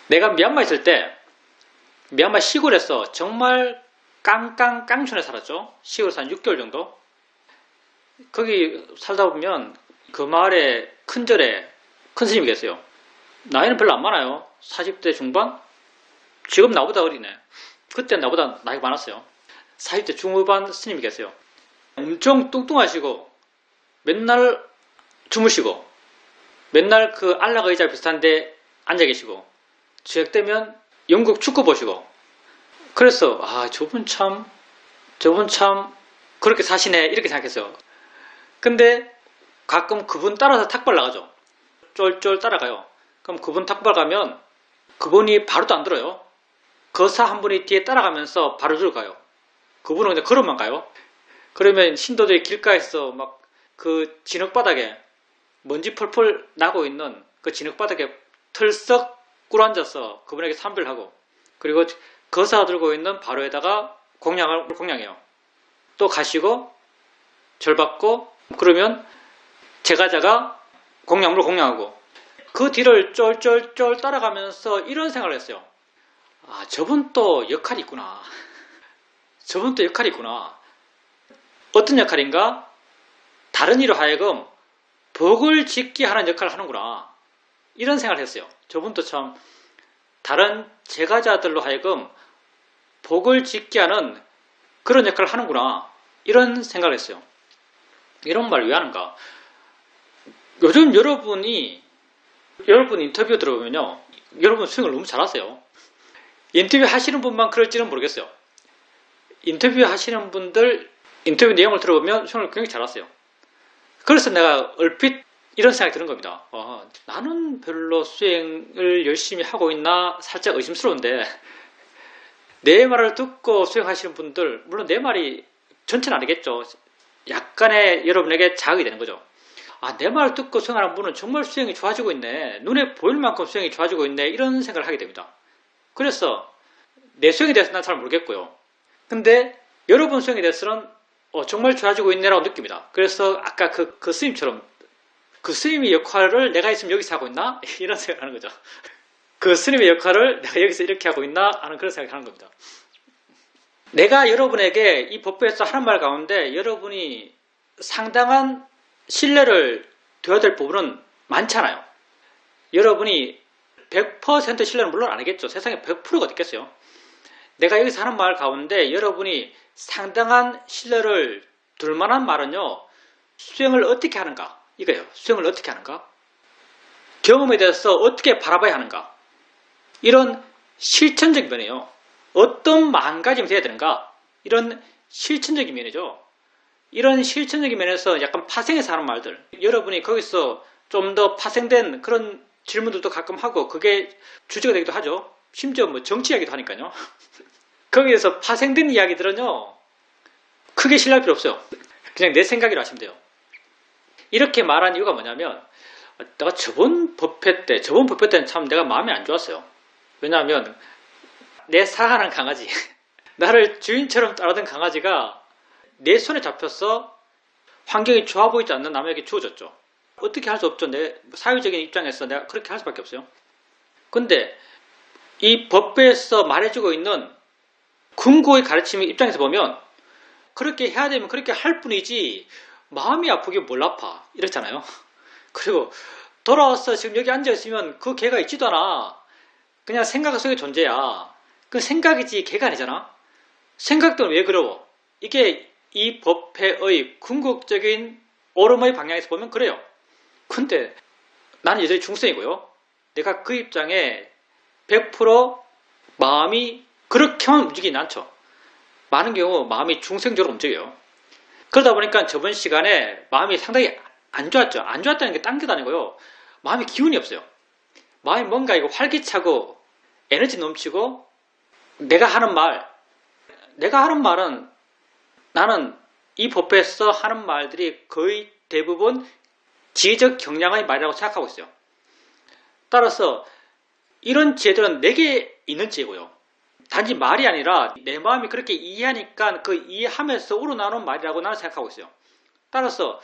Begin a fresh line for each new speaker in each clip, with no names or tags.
내가 미얀마 있을 때 미얀마 시골에서 정말 깡촌에 살았죠. 시골에서 한 6개월 정도. 거기 살다 보면 그 마을에 큰 절에 큰 스님이 계세요. 나이는 별로 안 많아요. 40대 중반? 지금 나보다 어리네. 그때 나보다 나이가 많았어요. 40대 중후반 스님이 계세요. 엄청 뚱뚱하시고 맨날 주무시고 맨날 그 안락 의자 비슷한데 앉아 계시고 저녁 되면 영국 축구 보시고 그래서 저분 참 그렇게 사시네 이렇게 생각했어요. 근데 가끔 그분 따라서 탁발 나가죠. 쫄쫄 따라가요. 그럼 그분 탁발 가면 그분이 바로도 안 들어요. 거사 한 분이 뒤에 따라가면서 바로 들어가요. 그분은 그냥 걸어만 가요. 그러면 신도들이 길가에서 막 그 진흙바닥에 먼지 펄펄 나고 있는 그 진흙바닥에 털썩 꿇어앉아서 그분에게 삼배를 하고 그리고 거사가 들고 있는 바로에다가 공양해요. 또 가시고 절 받고 그러면 제가자가 공양물을 공양하고 그 뒤를 쫄쫄쫄 따라가면서 이런 생각을 했어요. 아, 저분 또 역할이 있구나. 저분 또 역할이 있구나. 어떤 역할인가? 다른 이로 하여금 복을 짓게 하는 역할을 하는구나. 이런 생각을 했어요. 저분도 참 다른 제가자들로 하여금 복을 짓게 하는 그런 역할을 하는구나. 이런 생각을 했어요. 이런 말 왜 하는가? 요즘 여러분 인터뷰 들어보면요. 여러분 수행을 너무 잘하세요. 인터뷰 하시는 분만 그럴지는 모르겠어요. 인터뷰 하시는 분들 인터뷰 내용을 들어보면 수행을 굉장히 잘하세요. 그래서 내가 얼핏 이런 생각이 드는 겁니다. 나는 별로 수행을 열심히 하고 있나 살짝 의심스러운데 내 말을 듣고 수행하시는 분들 물론 내 말이 전체는 아니겠죠. 약간의 여러분에게 자극이 되는 거죠. 아, 내 말을 듣고 수행하는 분은 정말 수행이 좋아지고 있네. 눈에 보일 만큼 수행이 좋아지고 있네. 이런 생각을 하게 됩니다. 그래서 내 수행에 대해서는 난 잘 모르겠고요. 근데 여러분 수행에 대해서는 정말 좋아지고 있네라고 느낍니다. 그래서 아까 그 스님처럼 그 스님의 역할을 내가 있으면 여기서 하고 있나? 이런 생각을 하는 거죠. 그 스님의 역할을 내가 여기서 이렇게 하고 있나? 하는 그런 생각을 하는 겁니다. 내가 여러분에게 이 법회에서 하는 말 가운데 여러분이 상당한 신뢰를 둬야 될 부분은 많잖아요. 여러분이 100% 신뢰는 물론 안 하겠죠. 세상에 100%가 어딨겠어요. 내가 여기서 하는 말 가운데 여러분이 상당한 신뢰를 둘 만한 말은요. 수행을 어떻게 하는가? 이거예요. 수행을 어떻게 하는가? 경험에 대해서 어떻게 바라봐야 하는가? 이런 실천적 면이에요. 어떤 마음가짐이 돼야 되는가? 이런 실천적인 면이죠. 이런 실천적인 면에서 약간 파생해서 하는 말들. 여러분이 거기서 좀 더 파생된 그런 질문들도 가끔 하고 그게 주제가 되기도 하죠. 심지어 뭐 정치 이야기도 하니까요. 거기에서 파생된 이야기들은요. 크게 신뢰할 필요 없어요. 그냥 내 생각이라 하시면 돼요. 이렇게 말한 이유가 뭐냐면 내가 저번 법회 때는 참 내가 마음이 안 좋았어요. 왜냐하면 내 사랑하는 강아지 나를 주인처럼 따르던 강아지가 내 손에 잡혀서 환경이 좋아 보이지 않는 남에게 주어졌죠. 어떻게 할 수 없죠. 내 사회적인 입장에서 내가 그렇게 할 수밖에 없어요. 근데 이 법회에서 말해주고 있는 궁고의 가르침의 입장에서 보면 그렇게 해야 되면 그렇게 할 뿐이지 마음이 아프게 뭘 아파 이렇잖아요. 그리고 돌아와서 지금 여기 앉아있으면 그 개가 있지도 않아. 그냥 생각 속의 존재야. 그 생각이지 개가 아니잖아. 생각도 왜 그러워? 이게 이 법회의 궁극적인 옳음의 방향에서 보면 그래요. 근데 나는 여전히 중생이고요. 내가 그 입장에 100% 마음이 그렇게만 움직이진 않죠. 많은 경우 마음이 중생적으로 움직여요. 그러다 보니까 저번 시간에 마음이 상당히 안 좋았죠. 안 좋았다는 게 딴 게 아니고요. 마음이 기운이 없어요. 마음이 뭔가 이거 활기차고 에너지 넘치고 내가 하는 말은 나는 이 법회에서 하는 말들이 거의 대부분 지혜적 경량의 말이라고 생각하고 있어요. 따라서 이런 지혜들은 내게 있는 지혜고요. 단지 말이 아니라 내 마음이 그렇게 이해하니까 그 이해하면서 우러나오는 말이라고 나는 생각하고 있어요. 따라서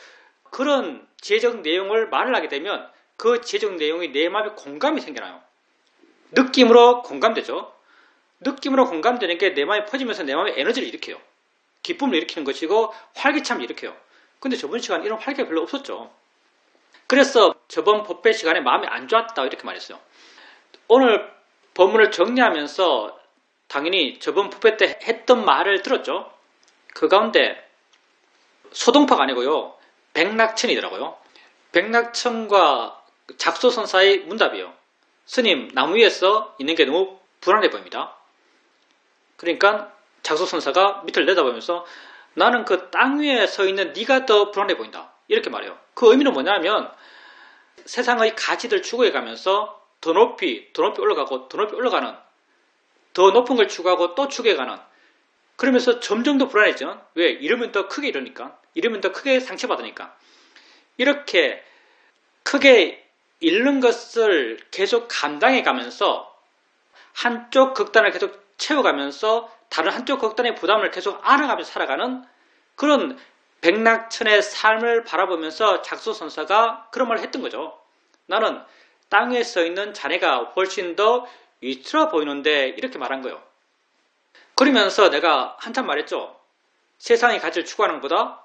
그런 지혜적 내용을 말을 하게 되면 그 지혜적 내용이 내 마음에 공감이 생겨나요. 느낌으로 공감되죠. 느낌으로 공감되는 게 내 마음에 퍼지면서 내 마음에 에너지를 일으켜요. 기쁨을 일으키는 것이고 활기참을 일으켜요. 근데 저번 시간에 이런 활기가 별로 없었죠. 그래서 저번 법회 시간에 마음이 안 좋았다 이렇게 말했어요. 오늘 본문을 정리하면서 당연히 저번 법회 때 했던 말을 들었죠. 그 가운데 소동파가 아니고요. 백낙천이더라고요. 백낙천과 작소선사의 문답이에요. 스님, 나무 위에서 있는 게 너무 불안해 보입니다. 그러니까 작소선사가 밑을 내다보면서 나는 그 땅 위에 서 있는 네가 더 불안해 보인다. 이렇게 말해요. 그 의미는 뭐냐면 세상의 가치들 추구해 가면서 더 높이 올라가고 더 높이 올라가는 더 높은 걸 추구하고 또 추구해가는 그러면서 점점 더 불안해져. 왜? 이러면 더 크게 이러니까. 이러면 더 크게 상처받으니까. 이렇게 크게 잃는 것을 계속 감당해 가면서 한쪽 극단을 계속 채워가면서 다른 한쪽 극단의 부담을 계속 안아가면서 살아가는 그런 백낙천의 삶을 바라보면서 작소선사가 그런 말을 했던 거죠. 나는 땅에 서 있는 자네가 훨씬 더 위트라 보이는데 이렇게 말한 거예요. 그러면서 내가 한참 말했죠. 세상의 가치를 추구하는 것보다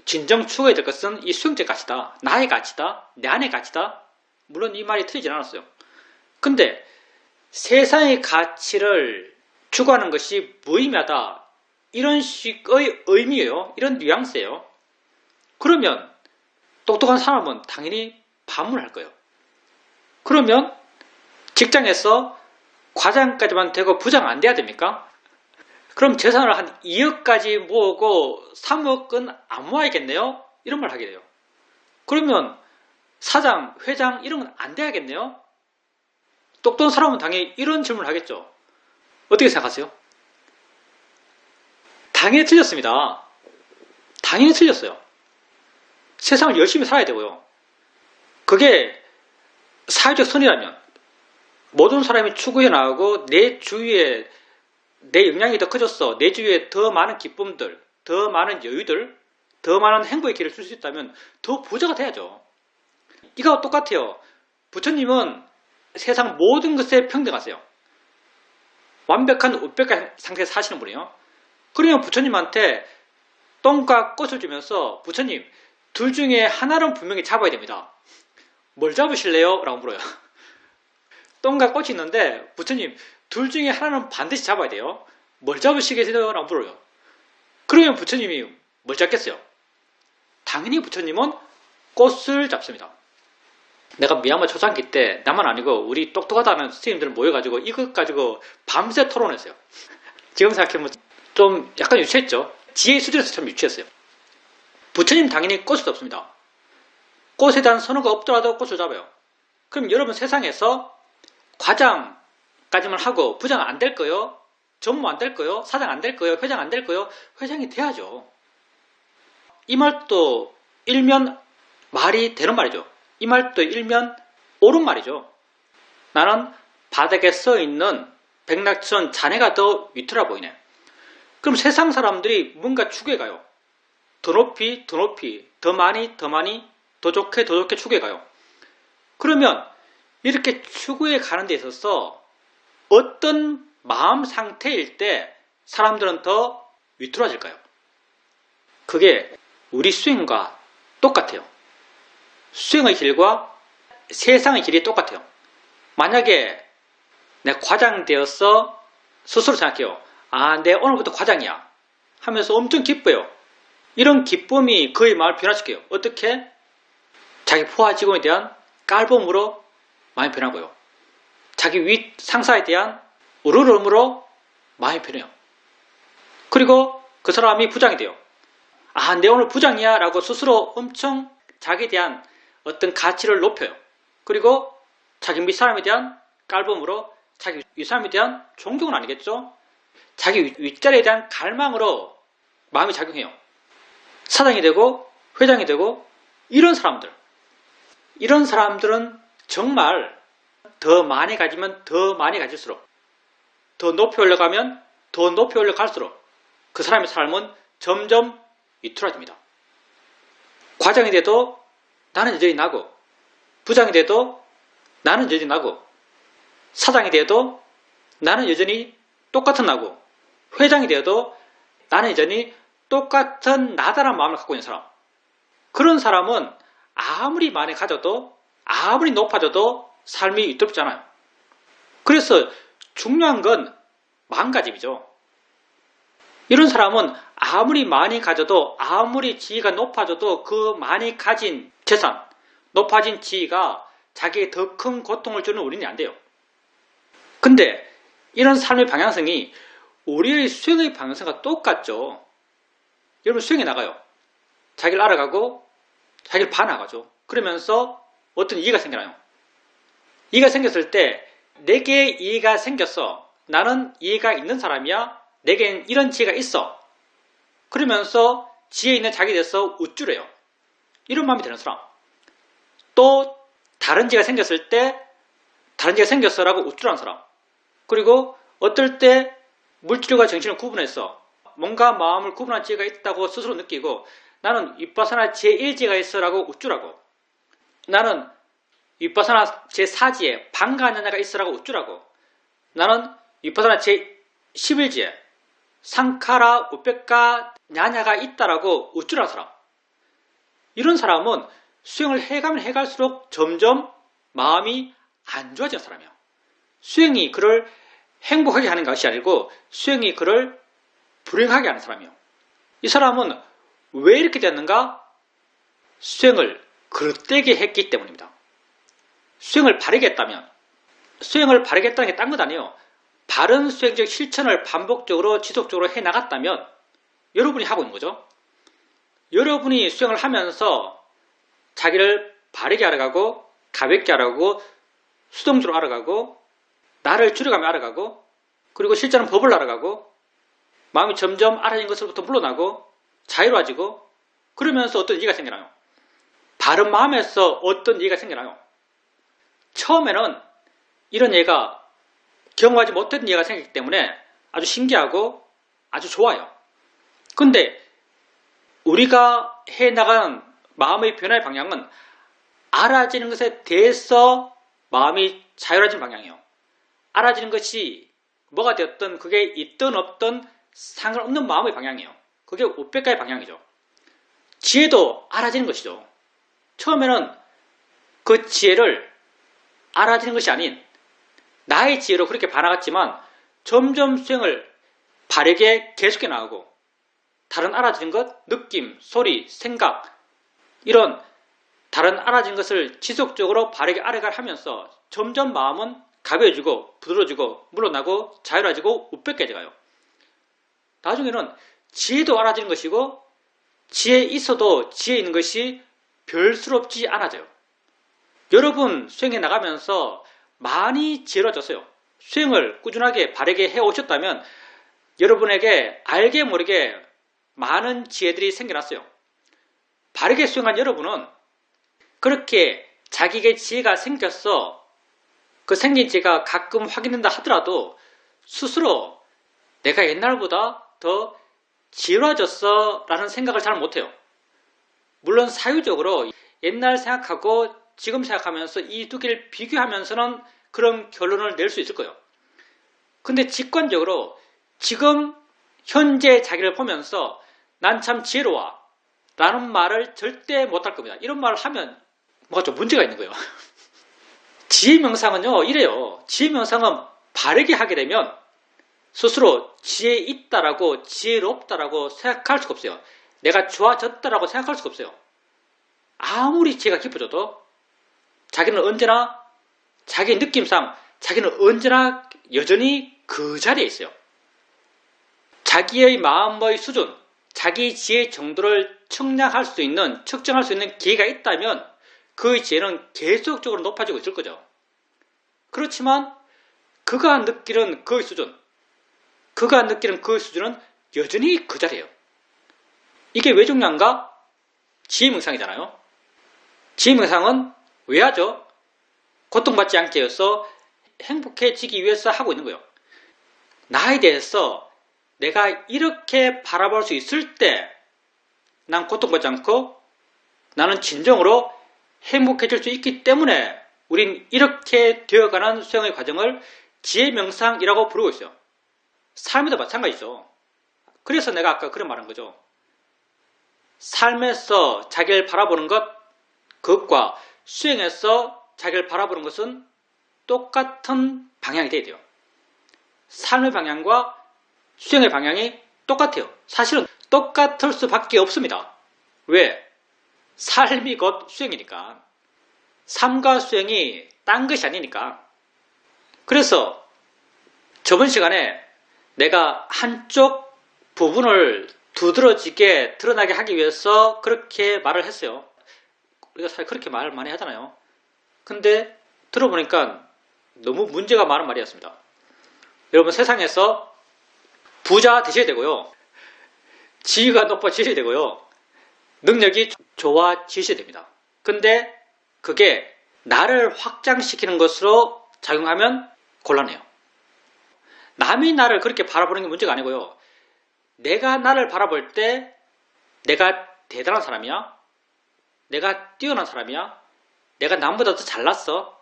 진정 추구해야 될 것은 이 수용적 가치다. 나의 가치다. 내 안의 가치다. 물론 이 말이 틀리진 않았어요. 근데 세상의 가치를 추구하는 것이 무의미하다. 이런 식의 의미예요. 이런 뉘앙스예요. 그러면 똑똑한 사람은 당연히 반문할 거예요. 그러면 직장에서 과장까지만 되고 부장 안 돼야 됩니까? 그럼 재산을 한 2억까지 모으고 3억은 안 모아야겠네요? 이런 말 하게 돼요. 그러면 사장, 회장 이런 건 안 돼야겠네요? 똑똑한 사람은 당연히 이런 질문을 하겠죠. 어떻게 생각하세요? 당연히 틀렸습니다. 당연히 틀렸어요. 세상을 열심히 살아야 되고요. 그게 사회적 선이라면 모든 사람이 추구해 나가고 내 주위에 내 역량이 더 커졌어. 내 주위에 더 많은 기쁨들, 더 많은 여유들, 더 많은 행복의 길을 줄 수 있다면 더 부자가 돼야죠. 이거와 똑같아요. 부처님은 세상 모든 것에 평등하세요. 완벽한 우백한 상태에서 사시는 분이에요. 그러면 부처님한테 똥과 꽃을 주면서 부처님 둘 중에 하나는 분명히 잡아야 됩니다. 뭘 잡으실래요? 라고 물어요. 똥과 꽃이 있는데 부처님 둘 중에 하나는 반드시 잡아야 돼요. 뭘 잡으시겠어요? 라고 물어요. 그러면 부처님이 뭘 잡겠어요? 당연히 부처님은 꽃을 잡습니다. 내가 미얀마 초창기 때 나만 아니고 우리 똑똑하다는 스님들 모여가지고 이것 가지고 밤새 토론했어요. 지금 생각해보면 좀 약간 유치했죠. 지혜의 수준에서 참 유치했어요. 부처님 당연히 꽃을 잡습니다. 꽃에 대한 선호가 없더라도 꽃을 잡아요. 그럼 여러분 세상에서 과장까지만 하고 부장 안 될 거요? 전무 안 될 거요? 사장 안 될 거요? 회장 안 될 거요? 회장이 돼야죠. 이 말도 일면 말이 되는 말이죠. 이 말도 일면 옳은 말이죠. 나는 바닥에 써 있는 백낙천 자네가 더 위트라 보이네. 그럼 세상 사람들이 뭔가 추구해가요. 더 높이, 더 높이, 더 많이, 더 많이, 더 좋게, 더 좋게 추구해가요. 그러면 이렇게 추구해 가는 데 있어서 어떤 마음 상태일 때 사람들은 더 위트라질까요? 그게 우리 수행과 똑같아요. 수행의 길과 세상의 길이 똑같아요. 만약에 내가 과장 되어서 스스로 생각해요. 아, 내 오늘부터 과장이야 하면서 엄청 기뻐요. 이런 기쁨이 그의 마음을 변화시켜요. 어떻게? 자기 부하 직원에 대한 깔봄으로 마음이 변하고요. 자기 윗 상사에 대한 우러름으로 마음이 변해요. 그리고 그 사람이 부장이 돼요. 아, 내 오늘 부장이야 라고 스스로 엄청 자기에 대한 어떤 가치를 높여요. 그리고 자기 윗사람에 대한 깔봄으로 자기 윗사람에 대한 존경은 아니겠죠? 자기 윗자리에 대한 갈망으로 마음이 작용해요. 사장이 되고 회장이 되고 이런 사람들은 정말 더 많이 가지면 더 많이 가질수록 더 높이 올라가면 더 높이 올라갈수록 그 사람의 삶은 점점 위트라집니다. 과장이 돼도 나는 여전히 나고 부장이 돼도 나는 여전히 나고 사장이 되어도 나는 여전히 똑같은 나고, 회장이 되어도 나는 여전히 똑같은 나다란 마음을 갖고 있는 사람. 그런 사람은 아무리 많이 가져도, 아무리 높아져도 삶이 위태롭지 않아요. 그래서 중요한 건 마음가짐이죠. 이런 사람은 아무리 많이 가져도, 아무리 지위가 높아져도 그 많이 가진 재산, 높아진 지위가 자기에게 더 큰 고통을 주는 원인이 안 돼요. 근데 이런 삶의 방향성이 우리의 수행의 방향성과 똑같죠. 여러분 수행에 나가요. 자기를 알아가고 자기를 봐나가죠. 그러면서 어떤 이해가 생겨나요. 이해가 생겼을 때 내게 이해가 생겼어. 나는 이해가 있는 사람이야. 내겐 이런 지혜가 있어. 그러면서 지혜 있는 자기에 대해서 우쭐해요. 이런 마음이 드는 사람. 또 다른 지혜가 생겼을 때 다른 지혜가 생겼어라고 우쭐하는 사람. 그리고 어떨 때 물질과 정신을 구분해서 뭔가 마음을 구분한 지혜가 있다고 스스로 느끼고 나는 윗바사나 제1지혜가 있어라고 우쭐하고 나는 윗바사나 제4지혜 방가냐냐가 있어라고 우쭐하고 나는 윗바사나 제11지혜 상카라 우백가 냐냐가 있다라고 우쭐하는 사람. 이런 사람은 수행을 해가면 해갈수록 점점 마음이 안 좋아지는 사람이에요. 수행이 그를 행복하게 하는 것이 아니고 수행이 그를 불행하게 하는 사람이에요. 이 사람은 왜 이렇게 됐는가? 수행을 그릇되게 했기 때문입니다. 수행을 바르게 했다면, 수행을 바르게 했다는 게 딴 것 아니에요. 바른 수행적 실천을 반복적으로 지속적으로 해나갔다면 여러분이 하고 있는 거죠. 여러분이 수행을 하면서 자기를 바르게 알아가고 가볍게 알아가고 수동적으로 알아가고 나를 줄여가며 알아가고 그리고 실제는 법을 알아가고 마음이 점점 알아진 것으로부터 물러나고 자유로워지고 그러면서 어떤 이해가 생겨나요. 바른 마음에서 어떤 이해가 생겨나요. 처음에는 이런 이해가 경험하지 못했던 이해가 생기기 때문에 아주 신기하고 아주 좋아요. 근데 우리가 해나가는 마음의 변화의 방향은 알아지는 것에 대해서 마음이 자유로워지는 방향이에요. 알아지는 것이 뭐가 되었든 그게 있든 없든 상관없는 마음의 방향이에요. 그게 우백가의 방향이죠. 지혜도 알아지는 것이죠. 처음에는 그 지혜를 알아지는 것이 아닌 나의 지혜로 그렇게 봐나갔지만 점점 수행을 바르게 계속해 나가고 다른 알아지는 것, 느낌, 소리, 생각 이런 다른 알아진 것을 지속적으로 바르게 알아가면서 점점 마음은 가벼워지고 부드러워지고 물러나고 자유로워지고 우백해져가요. 나중에는 지혜도 알아지는 것이고 지혜 있어도 지혜 있는 것이 별스럽지 않아져요. 여러분 수행해 나가면서 많이 지혜로워졌어요. 수행을 꾸준하게 바르게 해오셨다면 여러분에게 알게 모르게 많은 지혜들이 생겨났어요. 바르게 수행한 여러분은 그렇게 자기에게 지혜가 생겼어 그 생긴 지혜가 가끔 확인된다 하더라도 스스로 내가 옛날보다 더 지혜로워졌어 라는 생각을 잘 못해요. 물론 사유적으로 옛날 생각하고 지금 생각하면서 이 두 개를 비교하면서는 그런 결론을 낼 수 있을 거예요. 근데 직관적으로 지금 현재 자기를 보면서 난 참 지혜로워 라는 말을 절대 못할 겁니다. 이런 말을 하면 뭐가 좀 문제가 있는 거예요. 지혜 명상은요 이래요. 지혜 명상은 바르게 하게 되면 스스로 지혜 있다라고 지혜롭다라고 생각할 수가 없어요. 내가 좋아졌다라고 생각할 수가 없어요. 아무리 지혜가 깊어져도 자기는 언제나 자기 느낌상 자기는 언제나 여전히 그 자리에 있어요. 자기의 마음의 수준, 자기 지혜 정도를 측량할 수 있는, 측정할 수 있는 기회가 있다면 그 지혜는 계속적으로 높아지고 있을 거죠. 그렇지만 그가 느끼는 그 수준, 그가 느끼는 그 수준은 여전히 그 자리예요. 이게 왜 중요한가? 지혜 명상이잖아요. 지혜 명상은 왜 하죠? 고통받지 않게 해서 행복해지기 위해서 하고 있는 거예요. 나에 대해서 내가 이렇게 바라볼 수 있을 때 난 고통받지 않고 나는 진정으로 행복해질 수 있기 때문에 우린 이렇게 되어가는 수행의 과정을 지혜명상이라고 부르고 있어요. 삶에도 마찬가지죠. 그래서 내가 아까 그런 말한 거죠. 삶에서 자기를 바라보는 그것과 수행에서 자기를 바라보는 것은 똑같은 방향이 돼야 돼요. 삶의 방향과 수행의 방향이 똑같아요. 사실은 똑같을 수밖에 없습니다. 왜? 삶이 곧 수행이니까. 삶과 수행이 딴 것이 아니니까. 그래서 저번 시간에 내가 한쪽 부분을 두드러지게 드러나게 하기 위해서 그렇게 말을 했어요. 우리가 사실 그렇게 말을 많이 하잖아요. 근데 들어보니까 너무 문제가 많은 말이었습니다. 여러분, 세상에서 부자 되셔야 되고요. 지위가 높아지셔야 되고요. 능력이 좋아지셔야 됩니다. 근데 그게 나를 확장시키는 것으로 작용하면 곤란해요. 남이 나를 그렇게 바라보는 게 문제가 아니고요. 내가 나를 바라볼 때 내가 대단한 사람이야? 내가 뛰어난 사람이야? 내가 남보다 더 잘났어?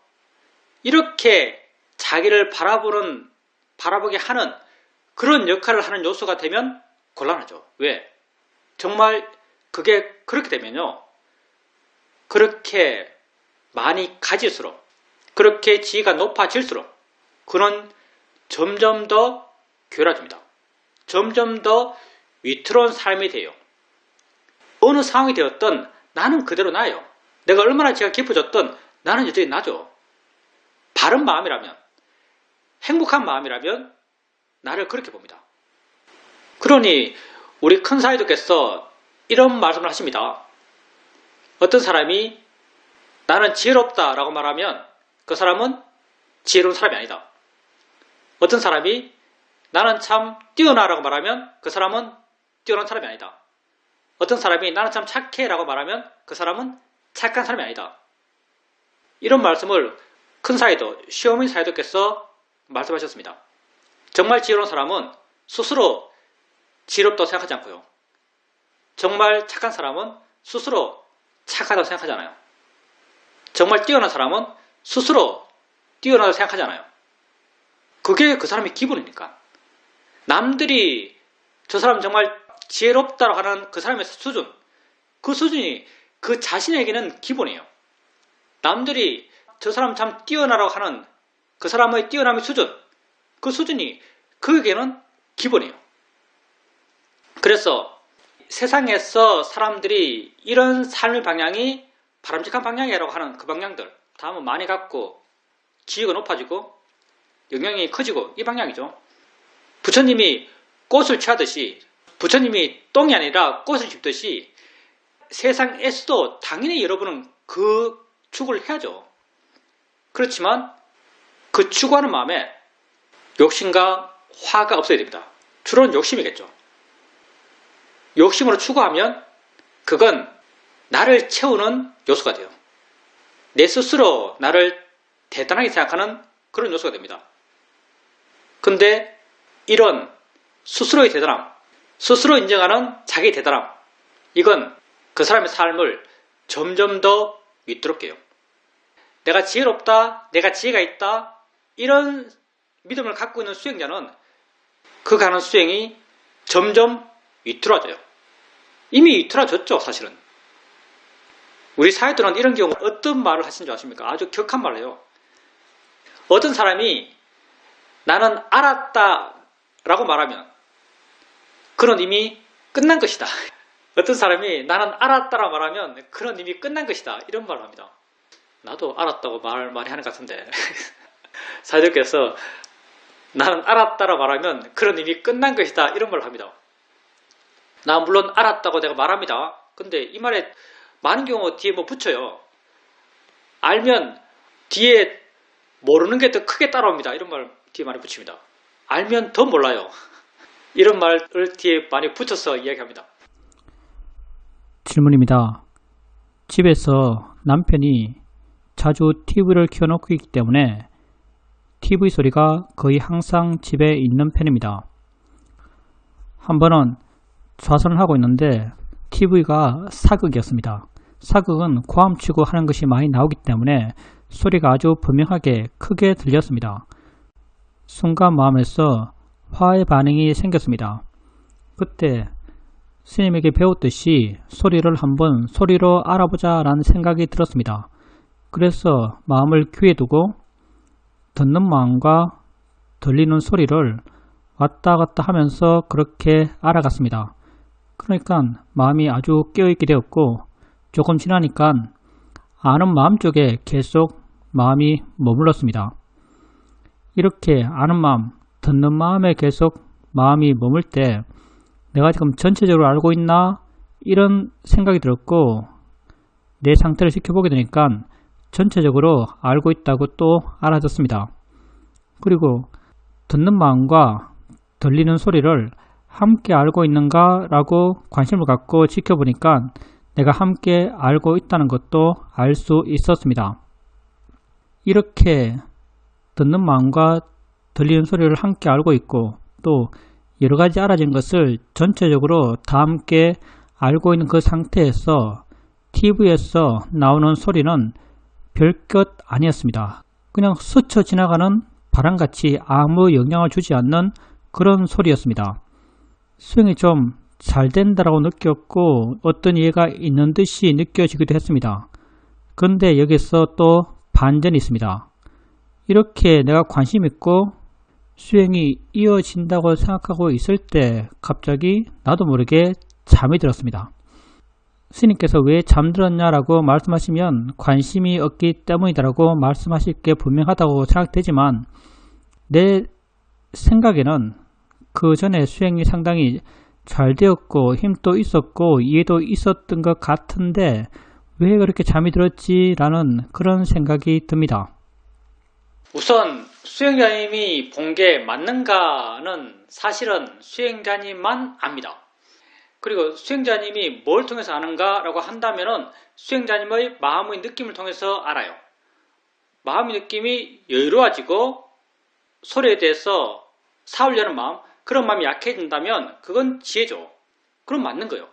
이렇게 자기를 바라보게 하는 그런 역할을 하는 요소가 되면 곤란하죠. 왜? 정말 그게 그렇게 되면요. 그렇게 많이 가질수록, 그렇게 지위가 높아질수록 그는 점점 더 괴로워집니다. 점점 더 위태로운 삶이 돼요. 어느 상황이 되었든 나는 그대로 나요. 내가 얼마나 지가 깊어졌든 나는 여전히 나죠. 바른 마음이라면, 행복한 마음이라면 나를 그렇게 봅니다. 그러니 우리 큰 사이도께서 이런 말씀을 하십니다. 어떤 사람이 나는 지혜롭다 라고 말하면 그 사람은 지혜로운 사람이 아니다. 어떤 사람이 나는 참 뛰어나라고 말하면 그 사람은 뛰어난 사람이 아니다. 어떤 사람이 나는 참 착해 라고 말하면 그 사람은 착한 사람이 아니다. 이런 말씀을 큰 사이도, 시어머니 사이도께서 말씀하셨습니다. 정말 지혜로운 사람은 스스로 지혜롭다고 생각하지 않고요. 정말 착한 사람은 스스로 착하다고 생각하지 않아요. 정말 뛰어난 사람은 스스로 뛰어나다고 생각하지 않아요. 그게 그 사람의 기본이니까. 남들이 저 사람 정말 지혜롭다고 하는 그 사람의 수준, 그 수준이 그 자신에게는 기본이에요. 남들이 저 사람 참 뛰어나라고 하는 그 사람의 뛰어남의 수준, 그 수준이 그에게는 기본이에요. 그래서 세상에서 사람들이 이런 삶의 방향이 바람직한 방향이라고 하는 그 방향들, 다음은 많이 갖고 지위가 높아지고 영향이 커지고 이 방향이죠. 부처님이 꽃을 취하듯이, 부처님이 똥이 아니라 꽃을 짚듯이 세상에서도 당연히 여러분은 그 추구를 해야죠. 그렇지만 그 추구하는 마음에 욕심과 화가 없어야 됩니다. 주로는 욕심이겠죠. 욕심으로 추구하면 그건 나를 채우는 요소가 돼요. 내 스스로 나를 대단하게 생각하는 그런 요소가 됩니다. 근데 이런 스스로의 대단함, 스스로 인정하는 자기의 대단함, 이건 그 사람의 삶을 점점 더 위태롭게 해요. 내가 지혜롭다, 내가 지혜가 있다, 이런 믿음을 갖고 있는 수행자는 그가 하는 수행이 점점 위태로워져요. 이미 위태로워졌죠, 사실은. 우리 사회들은 이런 경우 어떤 말을 하신 줄 아십니까? 아주 격한 말을 해요. 어떤 사람이 나는 알았다 라고 말하면 그런 이미 끝난 것이다. 어떤 사람이 나는 알았다라고 말하면 그런 이미 끝난 것이다. 이런 말을 합니다. 나도 알았다고 많이 하는 것 같은데 사회들께서 나는 알았다라고 말하면 그런 이미 끝난 것이다. 이런 말을 합니다. 나 물론 알았다고 내가 말합니다. 근데 이 말에 많은 경우 뒤에 뭐 붙여요. 알면 뒤에 모르는 게 더 크게 따라옵니다. 이런 말 뒤에 많이 붙입니다. 알면 더 몰라요. 이런 말을 뒤에 많이 붙여서 이야기합니다.
질문입니다. 집에서 남편이 자주 TV를 켜놓고 있기 때문에 TV 소리가 거의 항상 집에 있는 편입니다. 한 번은 좌선을 하고 있는데 TV가 사극이었습니다. 사극은 고함치고 하는 것이 많이 나오기 때문에 소리가 아주 분명하게 크게 들렸습니다. 순간 마음에서 화의 반응이 생겼습니다. 그때 스님에게 배웠듯이 소리를 한번 소리로 알아보자 라는 생각이 들었습니다. 그래서 마음을 귀에 두고 듣는 마음과 들리는 소리를 왔다 갔다 하면서 그렇게 알아갔습니다. 그러니까 마음이 아주 깨어있게 되었고 조금 지나니까 아는 마음 쪽에 계속 마음이 머물렀습니다. 이렇게 아는 마음, 듣는 마음에 계속 마음이 머물 때 내가 지금 전체적으로 알고 있나? 이런 생각이 들었고 내 상태를 지켜보게 되니까 전체적으로 알고 있다고 또 알아졌습니다. 그리고 듣는 마음과 들리는 소리를 함께 알고 있는가 라고 관심을 갖고 지켜보니까 내가 함께 알고 있다는 것도 알 수 있었습니다. 이렇게 듣는 마음과 들리는 소리를 함께 알고 있고 또 여러가지 알아진 것을 전체적으로 다 함께 알고 있는 그 상태에서 TV에서 나오는 소리는 별것 아니었습니다. 그냥 스쳐 지나가는 바람같이 아무 영향을 주지 않는 그런 소리였습니다. 수행이 좀 잘 된다라고 느꼈고 어떤 이해가 있는 듯이 느껴지기도 했습니다. 그런데 여기서 또 반전이 있습니다. 이렇게 내가 관심 있고 수행이 이어진다고 생각하고 있을 때 갑자기 나도 모르게 잠이 들었습니다. 스님께서 왜 잠들었냐라고 말씀하시면 관심이 없기 때문이다라고 말씀하실 게 분명하다고 생각되지만 내 생각에는 그 전에 수행이 상당히 잘 되었고 힘도 있었고 이해도 있었던 것 같은데 왜 그렇게 잠이 들었지라는 그런 생각이 듭니다.
우선 수행자님이 본 게 맞는가는 사실은 수행자님만 압니다. 그리고 수행자님이 뭘 통해서 아는가라고 한다면은 수행자님의 마음의 느낌을 통해서 알아요. 마음의 느낌이 여유로워지고 소리에 대해서 사오려는 마음, 그런 마음이 약해진다면 그건 지혜죠. 그럼 맞는 거예요.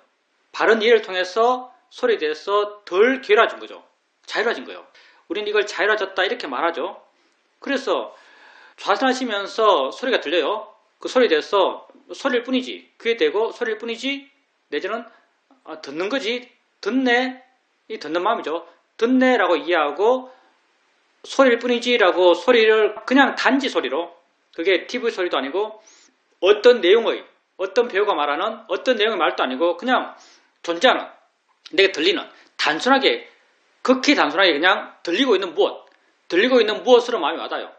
바른 이해를 통해서 소리에 대해서 덜 괴로워진 거죠. 자유로워진 거예요. 우리는 이걸 자유로워졌다 이렇게 말하죠. 그래서 좌선하시면서 소리가 들려요. 그 소리에 대해서 소리일 뿐이지, 귀에 대고 소리일 뿐이지, 내지는 듣는 거지, 듣네, 이 듣는 마음이죠. 듣네 라고 이해하고 소리일 뿐이지 라고 소리를 그냥 단지 소리로, 그게 TV 소리도 아니고 어떤 내용의, 어떤 배우가 말하는 어떤 내용의 말도 아니고 그냥 존재하는, 내게 들리는, 단순하게, 극히 단순하게 그냥 들리고 있는 무엇, 들리고 있는 무엇으로 마음이 와닿아요.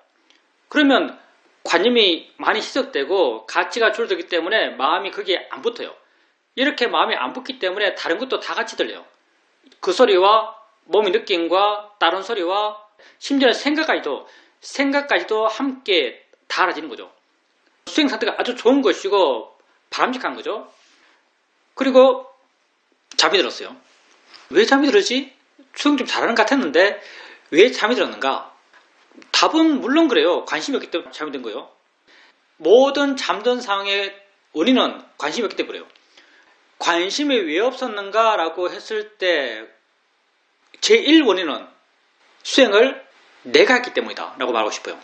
그러면 관념이 많이 희석되고 가치가 줄어들기 때문에 마음이 거기에 안 붙어요. 이렇게 마음이 안 붙기 때문에 다른 것도 다 같이 들려요. 그 소리와 몸의 느낌과 다른 소리와 심지어 생각까지도 함께 다 알아지는 거죠. 수행 상태가 아주 좋은 것이고 바람직한 거죠. 그리고 잠이 들었어요. 왜 잠이 들었지? 수행 좀 잘하는 것 같았는데 왜 잠이 들었는가? 답은 물론 그래요. 관심이 없기 때문에 잠이 든 거예요. 모든 잠든 상황의 원인은 관심이 없기 때문에 그래요. 관심이 왜 없었는가 라고 했을 때 제1원인은 수행을 내가 했기 때문이다 라고 말하고 싶어요.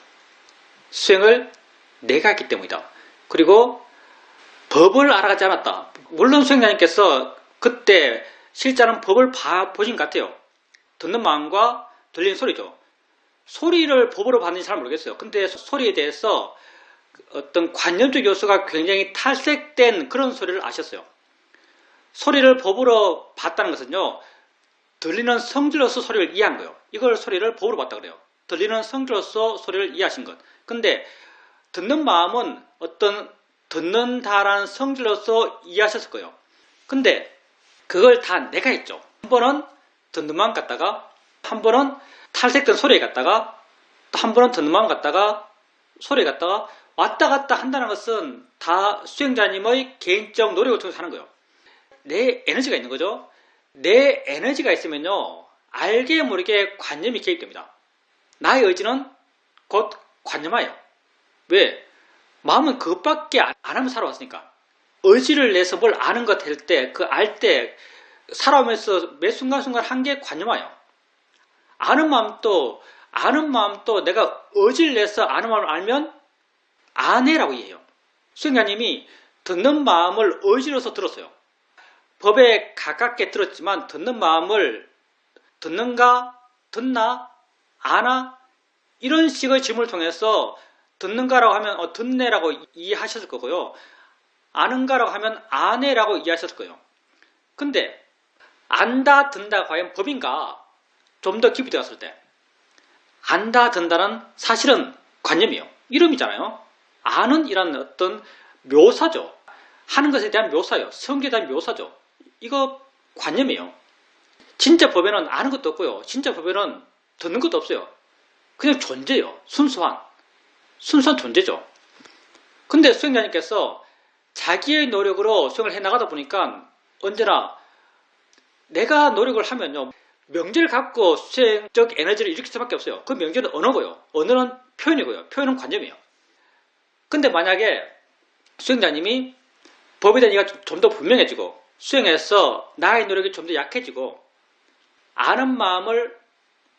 수행을 내가 했기 때문이다. 그리고 법을 알아가지 않았다. 물론 수행자님께서 그때 실제는 법을 보신 것 같아요. 듣는 마음과 들리는 소리죠. 소리를 법으로 봤는지 잘 모르겠어요. 근데 소리에 대해서 어떤 관념적 요소가 굉장히 탈색된 그런 소리를 아셨어요. 소리를 법으로 봤다는 것은요, 들리는 성질로서 소리를 이해한 거예요. 이걸 소리를 법으로 봤다 그래요. 들리는 성질로서 소리를 이해하신 것. 근데 듣는 마음은 어떤 듣는다라는 성질로서 이해하셨을 거예요. 근데 그걸 다 내가 했죠. 한 번은 듣는 마음 같다가, 한 번은 탈색된 소리에 갔다가, 또 한 번은 듣는 마음 같다가, 소리에 갔다가 왔다 갔다 한다는 것은 다 수행자님의 개인적 노력을 통해서 하는 거예요. 내 에너지가 있는 거죠. 내 에너지가 있으면요, 알게 모르게 관념이 개입됩니다. 나의 의지는 곧 관념화예요. 왜? 마음은 그것밖에 안 하면 살아왔으니까. 의지를 내서 뭘 아는 것 될 때, 그 알 때, 살아오면서 매 순간순간 한 게 관념화예요. 아는 마음도 아는 마음도 내가 의지를 내서 아는 마음을 알면 아네라고 이해해요. 수행자님이 듣는 마음을 의지로서 들었어요. 법에 가깝게 들었지만 듣는 마음을 듣는가, 듣나, 아나 이런 식의 질문을 통해서 듣는가라고 하면 듣네라고 이해하셨을 거고요. 아는가라고 하면 아네라고 이해하셨을 거예요. 근데 안다, 든다 과연 법인가? 좀 더 깊이 들어갔을 때 안다, 든다는 사실은 관념이에요. 이름이잖아요. 아는 이란 어떤 묘사죠. 하는 것에 대한 묘사예요. 성질에 대한 묘사죠. 이거 관념이에요. 진짜 법에는 아는 것도 없고요. 진짜 법에는 듣는 것도 없어요. 그냥 존재예요. 순수한 존재죠. 근데 수행자님께서 자기의 노력으로 수행을 해나가다 보니까 언제나 내가 노력을 하면요. 명제를 갖고 수행적 에너지를 일으킬 수밖에 없어요. 그 명제는 언어고요. 언어는 표현이고요. 표현은 관념이에요. 근데 만약에 수행자님이 법에 대한 이해가 좀 더 분명해지고 수행해서 나의 노력이 좀 더 약해지고 아는 마음을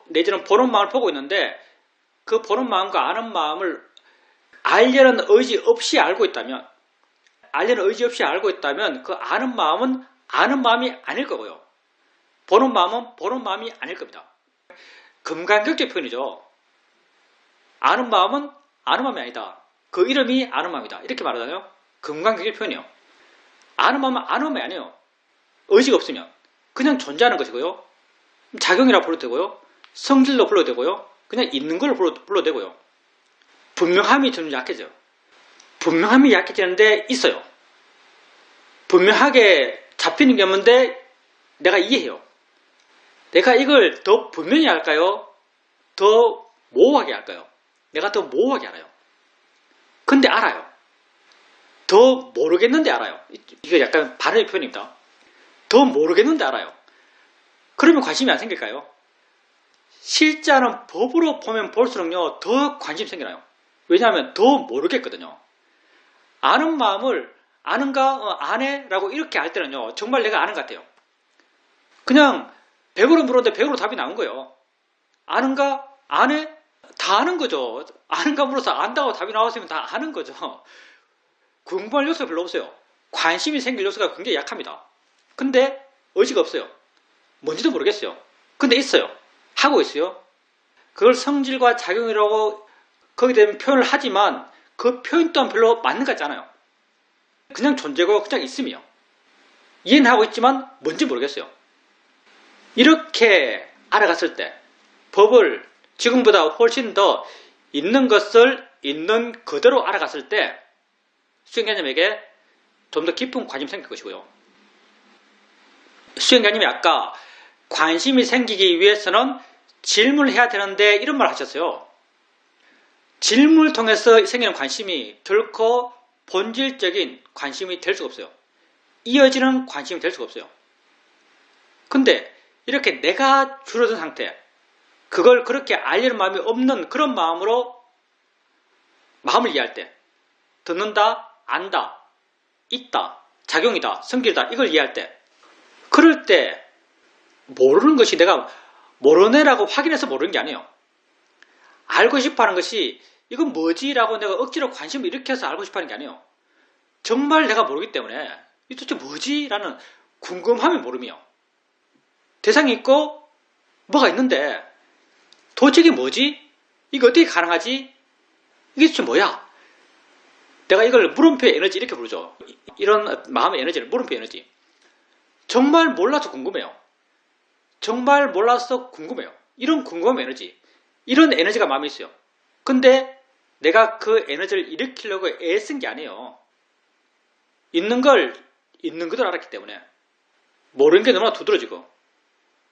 내지는 보는 마음을 보고 있는데 그 보는 마음과 아는 마음을 알려는 의지 없이 알고 있다면 그 아는 마음은 아는 마음이 아닐 거고요. 보는 마음은 보는 마음이 아닐 겁니다. 금강경제 표현이죠. 아는 마음은 아는 마음이 아니다. 그 이름이 아는 마음이다. 이렇게 말하잖아요. 금강경제 표현이요. 아는 마음은 아는 마음이 아니에요. 의지가 없으면 그냥 존재하는 것이고요. 작용이라 불러도 되고요. 성질로 불러도 되고요. 그냥 있는 걸로 불러도 되고요. 분명함이 좀 약해져요. 분명함이 약해지는데 있어요. 분명하게 잡히는 게 없는데 내가 이해해요. 내가 이걸 더 분명히 할까요? 더 모호하게 할까요? 내가 더 모호하게 알아요. 근데 알아요. 더 모르겠는데 알아요. 이게 약간 발음의 표현입니다. 더 모르겠는데 알아요. 그러면 관심이 안 생길까요? 실제는 법으로 보면 볼수록요, 더 관심이 생겨나요. 왜냐하면 더 모르겠거든요. 아는 마음을 아는가, 아네? 라고 이렇게 할 때는요, 정말 내가 아는 것 같아요. 그냥 100으로 물었는데 100으로 답이 나온 거예요. 아는가? 아네? 다 아는 거죠. 아는가 물어서 안다고 답이 나왔으면 다 아는 거죠. 공부할 요소가 별로 없어요. 관심이 생길 요소가 굉장히 약합니다. 근데 의지가 없어요. 뭔지도 모르겠어요. 근데 있어요. 하고 있어요. 그걸 성질과 작용이라고 거기에 대한 표현을 하지만 그 표현 또한 별로 맞는 것 같지 않아요. 그냥 존재고 그냥 있음이요. 이해는 하고 있지만 뭔지 모르겠어요. 이렇게 알아갔을 때 법을 지금보다 훨씬 더 있는 것을 있는 그대로 알아갔을 때 수행자님에게 좀 더 깊은 관심이 생길 것이고요. 수행자님이 아까 관심이 생기기 위해서는 질문을 해야 되는데 이런 말 하셨어요. 질문을 통해서 생기는 관심이 결코 본질적인 관심이 될 수가 없어요. 이어지는 관심이 될 수가 없어요. 근데 이렇게 내가 줄어든 상태, 그걸 그렇게 알려는 마음이 없는 그런 마음으로 마음을 이해할 때 듣는다, 안다, 있다, 작용이다, 성질이다 이걸 이해할 때 그럴 때 모르는 것이 내가 모르네라고 확인해서 모르는 게 아니에요. 알고 싶어하는 것이 이건 뭐지? 라고 내가 억지로 관심을 일으켜서 알고 싶어하는 게 아니에요. 정말 내가 모르기 때문에 이 도대체 뭐지? 라는 궁금함이 모름이요. 대상이 있고 뭐가 있는데 도대체 이게 뭐지? 이게 어떻게 가능하지? 이게 도대체 뭐야? 내가 이걸 물음표 에너지 이렇게 부르죠. 이런 마음의 에너지를 물음표 에너지. 정말 몰라서 궁금해요. 정말 몰라서 궁금해요. 이런 궁금한 에너지. 이런 에너지가 마음에 있어요. 근데 내가 그 에너지를 일으키려고 애쓴 게 아니에요. 있는 걸 있는 그대로 알았기 때문에 모르는 게 너무나 두드러지고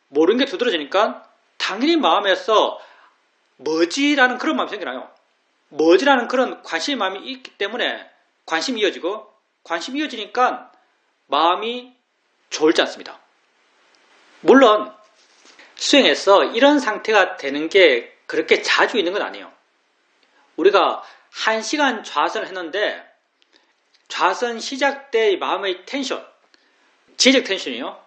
모르는 게 두드러지니까 당연히 마음에서 뭐지라는 그런 마음이 생겨나요. 뭐지라는 그런 관심의 마음이 있기 때문에 관심이 이어지고 관심이 이어지니까 마음이 좋을지 않습니다. 물론 수행에서 이런 상태가 되는 게 그렇게 자주 있는 건 아니에요. 우리가 1시간 좌선을 했는데 좌선 시작 때의 마음의 텐션, 지혜적 텐션이요.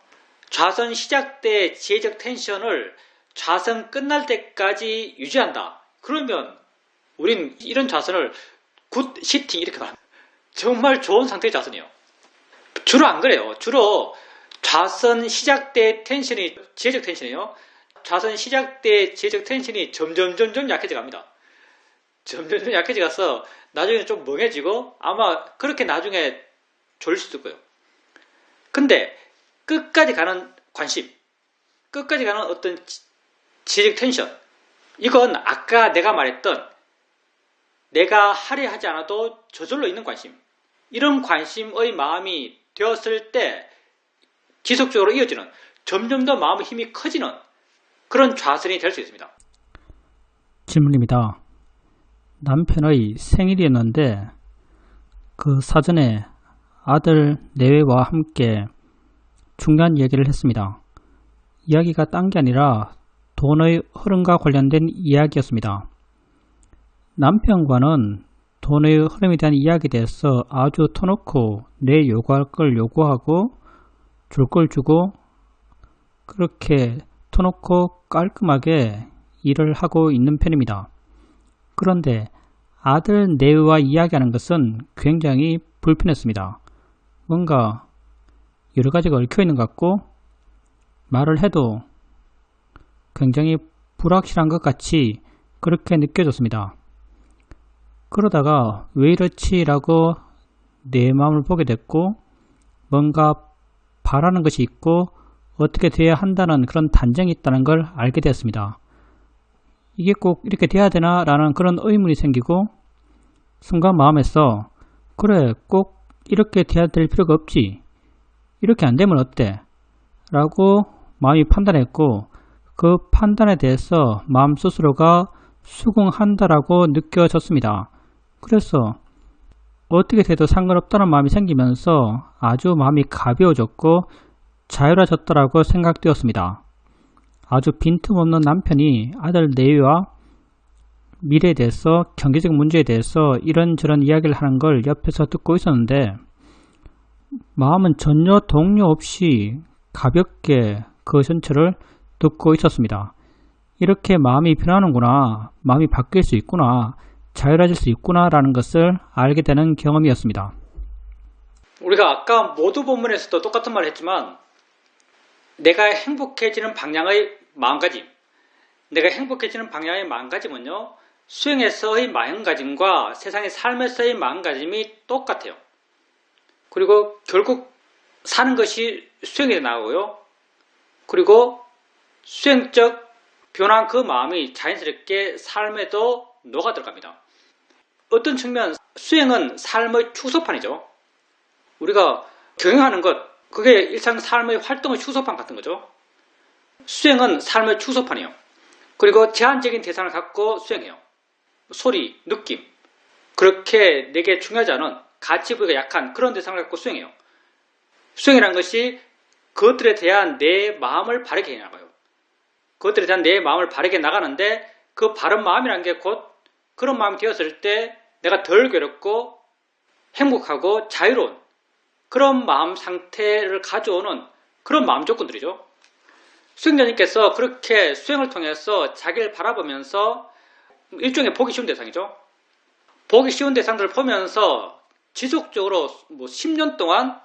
좌선 시작 때의 지혜적 텐션을 좌선 끝날 때까지 유지한다. 그러면 우린 이런 좌선을 굿 시팅 이렇게 말합니다. 정말 좋은 상태의 좌선이에요. 주로 안 그래요. 주로 좌선 시작 때 텐션이 지혜적 텐션이에요. 좌선 시작 때 지혜적 텐션이 점점 약해져 갑니다. 점점 약해져 가서 나중에 좀 멍해지고 아마 그렇게 나중에 졸릴 수도 있고요. 근데 끝까지 가는 관심, 끝까지 가는 어떤 지혜적 텐션, 이건 아까 내가 말했던 내가 하려 하지 않아도 저절로 있는 관심, 이런 관심의 마음이 되었을 때 지속적으로 이어지는, 점점 더 마음의 힘이 커지는 그런 좌선이 될 수 있습니다.
질문입니다. 남편의 생일이었는데 그 사전에 아들 내외와 함께 중요한 얘기를 했습니다. 이야기가 딴 게 아니라 돈의 흐름과 관련된 이야기였습니다. 남편과는 돈의 흐름에 대한 이야기에 대해서 아주 터놓고 내 요구할 걸 요구하고 줄 걸 주고 그렇게 터놓고 깔끔하게 일을 하고 있는 편입니다. 그런데 아들 내외와 이야기하는 것은 굉장히 불편했습니다. 뭔가 여러 가지가 얽혀있는 것 같고 말을 해도 굉장히 불확실한 것 같이 그렇게 느껴졌습니다. 그러다가 왜 이렇지 라고 내 마음을 보게 됐고 뭔가 바라는 것이 있고 어떻게 돼야 한다는 그런 단정이 있다는 걸 알게 되었습니다. 이게 꼭 이렇게 돼야 되나 라는 그런 의문이 생기고 순간 마음에서 그래 꼭 이렇게 돼야 될 필요가 없지, 이렇게 안 되면 어때? 라고 마음이 판단했고 그 판단에 대해서 마음 스스로가 수긍한다라고 느껴졌습니다. 그래서 어떻게 돼도 상관없다는 마음이 생기면서 아주 마음이 가벼워졌고 자유로워졌다라고 생각되었습니다. 아주 빈틈없는 남편이 아들 내외와 미래에 대해서 경제적 문제에 대해서 이런저런 이야기를 하는 걸 옆에서 듣고 있었는데 마음은 전혀 동요 없이 가볍게 그 전체를 듣고 있었습니다. 이렇게 마음이 변하는구나, 마음이 바뀔 수 있구나, 자유로워질 수 있구나 라는 것을 알게 되는 경험이었습니다.
우리가 아까 모두 본문에서도 똑같은 말을 했지만 내가 행복해지는 방향의 마음가짐, 내가 행복해지는 방향의 마음가짐은요, 수행에서의 마음가짐과 세상의 삶에서의 마음가짐이 똑같아요. 그리고 결국 사는 것이 수행에 나오고요. 그리고 수행적 변한 그 마음이 자연스럽게 삶에도 녹아 들어갑니다. 어떤 측면 수행은 삶의 축소판이죠. 우리가 경영하는 것, 그게 일상 삶의 활동의 축소판 같은 거죠. 수행은 삶의 축소판이에요. 그리고 제한적인 대상을 갖고 수행해요. 소리, 느낌, 그렇게 내게 중요하지 않은 가치 부여가 약한 그런 대상을 갖고 수행해요. 수행이라는 것이 그것들에 대한 내 마음을 바르게 해나가요. 그것들에 대한 내 마음을 바르게 나가는데 그 바른 마음이라는 게 곧 그런 마음이 되었을 때 내가 덜 괴롭고 행복하고 자유로운 그런 마음 상태를 가져오는 그런 마음 조건들이죠. 수행자님께서 그렇게 수행을 통해서 자기를 바라보면서 일종의 보기 쉬운 대상이죠. 보기 쉬운 대상들을 보면서 지속적으로 10년 동안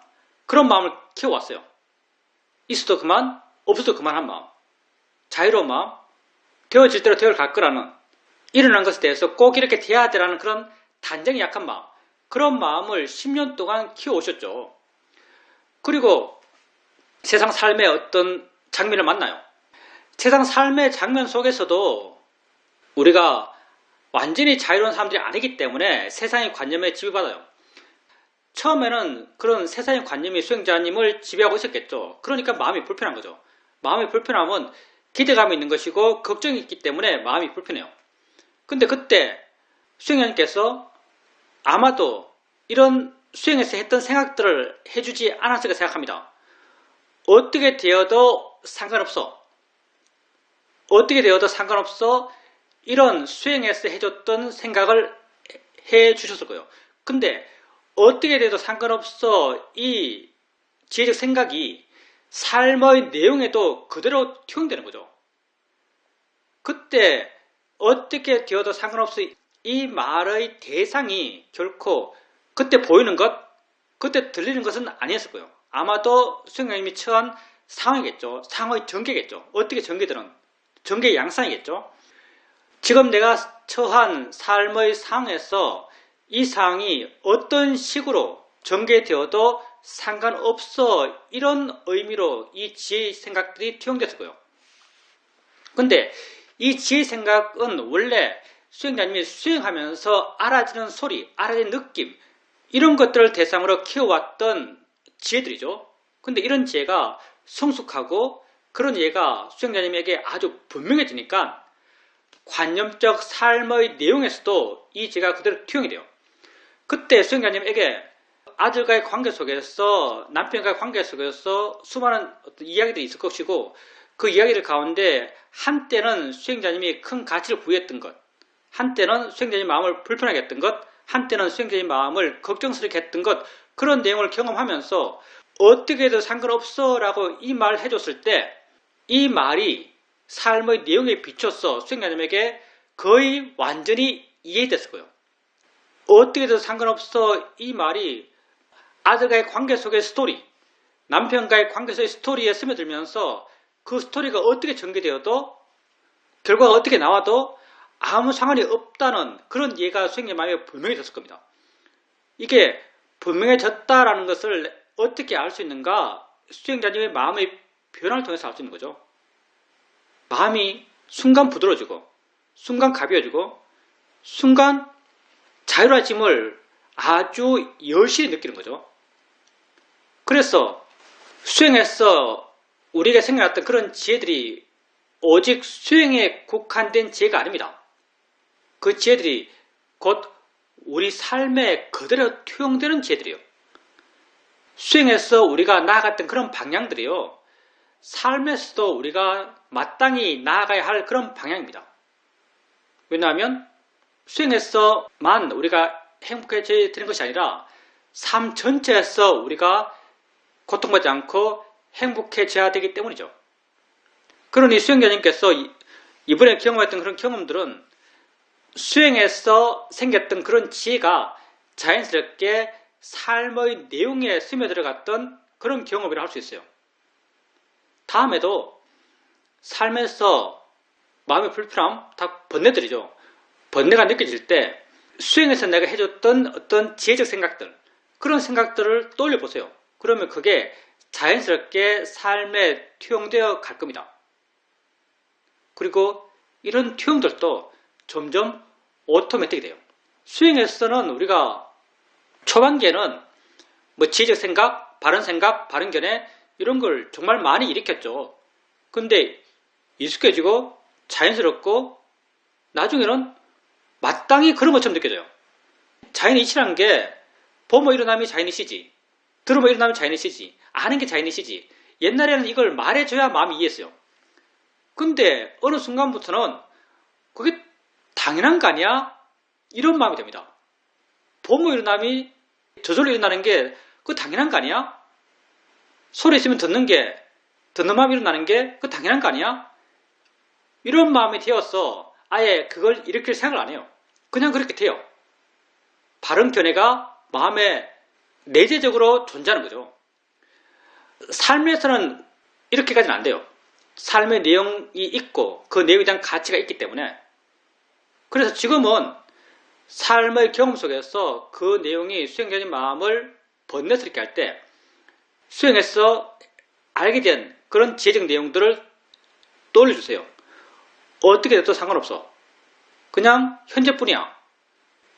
그런 마음을 키워왔어요. 있어도 그만, 없어도 그만한 마음, 자유로운 마음, 되어질 대로 되어갈 거라는, 일어난 것에 대해서 꼭 이렇게 돼야 되라는 그런 단정이 약한 마음, 그런 마음을 10년 동안 키워오셨죠. 그리고 세상 삶의 어떤 장면을 만나요. 세상 삶의 장면 속에서도 우리가 완전히 자유로운 사람들이 아니기 때문에 세상의 관념에 지배받아요. 처음에는 그런 세상의 관념이 수행자님을 지배하고 있었겠죠. 그러니까 마음이 불편한 거죠. 마음이 불편하면 기대감이 있는 것이고 걱정이 있기 때문에 마음이 불편해요. 근데 그때 수행자님께서 아마도 이런 수행에서 했던 생각들을 해주지 않았을까 생각합니다. 어떻게 되어도 상관없어. 어떻게 되어도 상관없어. 이런 수행에서 해줬던 생각을 해주셨을 거예요. 근데 어떻게 돼도 상관없어. 이 지혜적 생각이 삶의 내용에도 그대로 투영되는 거죠. 그때 어떻게 되어도 상관없어 이 말의 대상이 결코 그때 보이는 것, 그때 들리는 것은 아니었을 거예요. 아마도 수행자님이 처한 상황이겠죠. 상황의 전개겠죠. 어떻게 전개되는 전개의 양상이겠죠. 지금 내가 처한 삶의 상황에서 이 상황이 어떤 식으로 전개되어도 상관없어 이런 의미로 이 지혜의 생각들이 투영됐을 거예요. 근데 이 지혜의 생각은 원래 수행자님이 수행하면서 알아지는 소리, 알아지는 느낌 이런 것들을 대상으로 키워왔던 지혜들이죠. 근데 이런 지혜가 성숙하고 그런 지혜가 수행자님에게 아주 분명해지니까 관념적 삶의 내용에서도 이 지혜가 그대로 투영이 돼요. 그때 수행자님에게 아들과의 관계 속에서 남편과의 관계 속에서 수많은 어떤 이야기들이 있을 것이고 그 이야기들 가운데 한때는 수행자님이 큰 가치를 부여했던 것, 한때는 수행자님 마음을 불편하게 했던 것, 한때는 수행자님 마음을 걱정스럽게 했던 것 그런 내용을 경험하면서 어떻게 해도 상관없어 라고 이 말을 해줬을 때 이 말이 삶의 내용에 비춰서 수행자님에게 거의 완전히 이해됐을 거예요. 어떻게 해도 상관없어 이 말이 아들과의 관계 속의 스토리, 남편과의 관계 속의 스토리에 스며들면서 그 스토리가 어떻게 전개되어도 결과가 어떻게 나와도 아무 상관이 없다는 그런 이해가 수행자님 마음에 분명해졌을 겁니다. 이게 분명해졌다라는 것을 어떻게 알 수 있는가? 수행자님의 마음의 변화를 통해서 알 수 있는 거죠. 마음이 순간 부드러워지고 순간 가벼워지고 순간 자유로워짐을 아주 여실히 느끼는 거죠. 그래서 수행에서 우리에게 생겨났던 그런 지혜들이 오직 수행에 국한된 지혜가 아닙니다. 그 지혜들이 곧 우리 삶에 그대로 투영되는 지혜들이요. 수행에서 우리가 나아갔던 그런 방향들이요. 삶에서도 우리가 마땅히 나아가야 할 그런 방향입니다. 왜냐하면 수행에서만 우리가 행복해지는 것이 아니라 삶 전체에서 우리가 고통받지 않고 행복해져야 되기 때문이죠. 그러니 수행자님께서 이번에 경험했던 그런 경험들은 수행에서 생겼던 그런 지혜가 자연스럽게 삶의 내용에 스며들어갔던 그런 경험이라 할 수 있어요. 다음에도 삶에서 마음의 불편함, 다 번뇌들이죠. 번뇌가 느껴질 때 수행에서 내가 해줬던 어떤 지혜적 생각들, 그런 생각들을 떠올려 보세요. 그러면 그게 자연스럽게 삶에 투영되어 갈 겁니다. 그리고 이런 투영들도 점점 오토매틱이 돼요. 수행에서는 우리가 초반기에는 뭐 지혜적 생각, 바른 견해 이런 걸 정말 많이 일으켰죠. 근데 익숙해지고 자연스럽고 나중에는 마땅히 그런 것처럼 느껴져요. 자연이치라는 게 보면 일어나면 자연이시지, 들으면 일어나면 자연이시지, 아는 게 자연이시지. 옛날에는 이걸 말해줘야 마음이 이해했어요. 근데 어느 순간부터는 그게 당연한 거 아니야? 이런 마음이 됩니다. 보면 일어남이 저절로 일어나는 게 그거 당연한 거 아니야? 소리 있으면 듣는 마음이 일어나는 게 그거 당연한 거 아니야? 이런 마음이 되어서 아예 그걸 일으킬 생각을 안 해요. 그냥 그렇게 돼요. 바른 견해가 마음에 내재적으로 존재하는 거죠. 삶에서는 이렇게까지는 안 돼요. 삶의 내용이 있고 그 내용에 대한 가치가 있기 때문에. 그래서 지금은 삶의 경험 속에서 그 내용이 수행자님 마음을 번뇌스럽게 할 때 수행에서 알게 된 그런 지혜적 내용들을 떠올려주세요. 어떻게 돼도 상관없어. 그냥 현재뿐이야.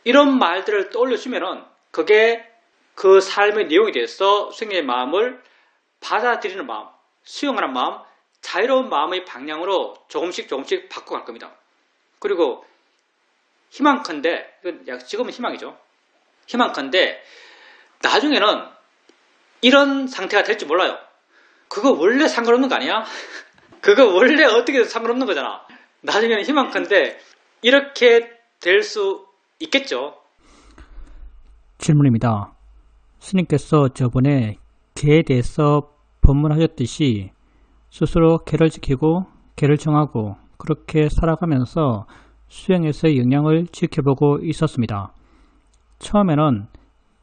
이런 말들을 떠올려주면은 그게 그 삶의 내용에 대해서 수행자의 마음을 받아들이는 마음, 수용하는 마음, 자유로운 마음의 방향으로 조금씩 바꿔갈 겁니다. 그리고 희망컨대, 지금은 희망이죠. 희망컨대 나중에는 이런 상태가 될지 몰라요. 그거 원래 상관없는 거 아니야? 그거 원래 어떻게 해도 상관없는 거잖아. 나중에는 희망컨대 이렇게 될 수 있겠죠.
질문입니다. 스님께서 저번에 개에 대해서 법문하셨듯이 스스로 개를 지키고 개를 정하고 그렇게 살아가면서 수행에서의 영향을 지켜보고 있었습니다. 처음에는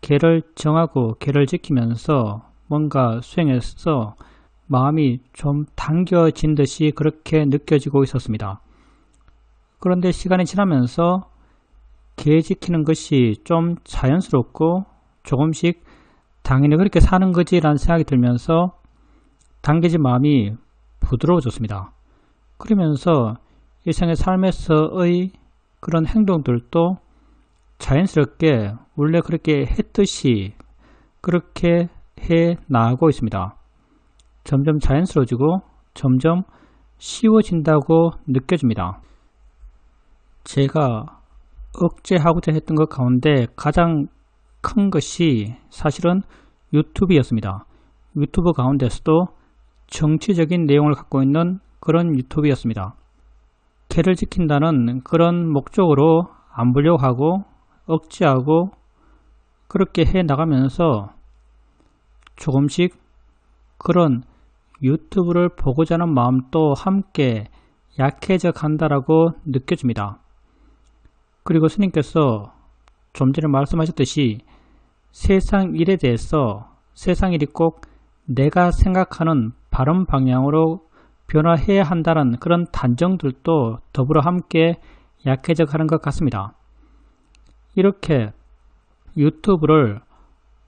계를 정하고 계를 지키면서 뭔가 수행에서 마음이 좀 당겨진 듯이 그렇게 느껴지고 있었습니다. 그런데 시간이 지나면서 계 지키는 것이 좀 자연스럽고 조금씩 당연히 그렇게 사는 거지라는 생각이 들면서 당겨진 마음이 부드러워졌습니다. 그러면서 일상의 삶에서의 그런 행동들도 자연스럽게 원래 그렇게 했듯이 그렇게 해 나가고 있습니다. 점점 자연스러워지고 점점 쉬워진다고 느껴집니다. 제가 억제하고자 했던 것 가운데 가장 큰 것이 사실은 유튜브였습니다. 유튜브 가운데서도 정치적인 내용을 갖고 있는 그런 유튜브였습니다. 계를 지킨다는 그런 목적으로 안 보려고 하고 억제하고 그렇게 해 나가면서 조금씩 그런 유튜브를 보고자 하는 마음도 함께 약해져 간다라고 느껴집니다. 그리고 스님께서 좀 전에 말씀하셨듯이 세상 일에 대해서 세상 일이 꼭 내가 생각하는 바른 방향으로 변화해야 한다는 그런 단정들도 더불어 함께 약해져 가는 것 같습니다. 이렇게 유튜브를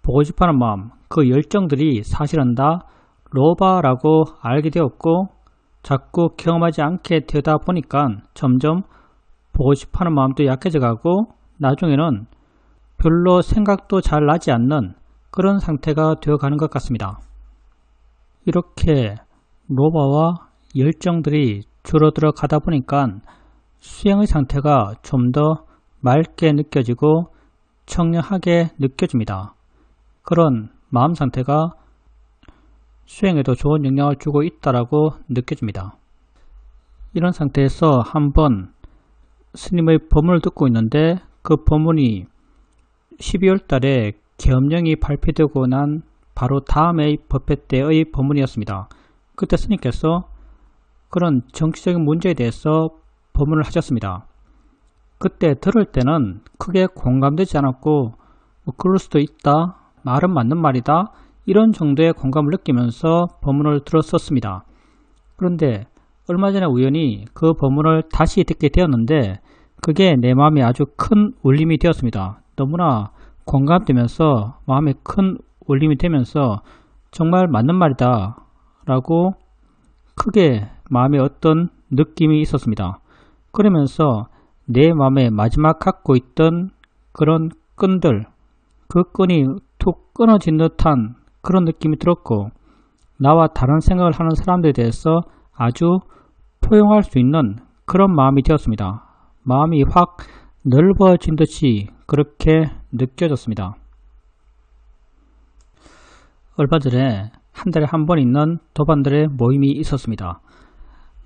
보고 싶어하는 마음, 그 열정들이 사실은 다 로바라고 알게 되었고 자꾸 경험하지 않게 되다 보니까 점점 보고 싶어하는 마음도 약해져 가고 나중에는 별로 생각도 잘 나지 않는 그런 상태가 되어 가는 것 같습니다. 이렇게 로바와 열정들이 줄어들어 가다 보니까 수행의 상태가 좀 더 맑게 느껴지고 청량하게 느껴집니다. 그런 마음 상태가 수행에도 좋은 영향을 주고 있다라고 느껴집니다. 이런 상태에서 한번 스님의 법문을 듣고 있는데 그 법문이 12월 달에 계엄령이 발표되고 난 바로 다음의 법회 때의 법문이었습니다. 그때 스님께서 그런 정치적인 문제에 대해서 법문을 하셨습니다. 그때 들을 때는 크게 공감되지 않았고 그럴 수도 있다, 말은 맞는 말이다, 이런 정도의 공감을 느끼면서 법문을 들었었습니다. 그런데 얼마 전에 우연히 그 법문을 다시 듣게 되었는데 그게 내 마음에 아주 큰 울림이 되었습니다. 너무나 공감되면서 마음에 큰 울림이 되면서 정말 맞는 말이다 라고 크게 마음에 어떤 느낌이 있었습니다. 그러면서 내 마음에 마지막 갖고 있던 그런 끈들, 그 끈이 툭 끊어진 듯한 그런 느낌이 들었고 나와 다른 생각을 하는 사람들에 대해서 아주 포용할 수 있는 그런 마음이 되었습니다. 마음이 확 넓어진 듯이 그렇게 느껴졌습니다. 얼마 전에 한 달에 한 번 있는 도반들의 모임이 있었습니다.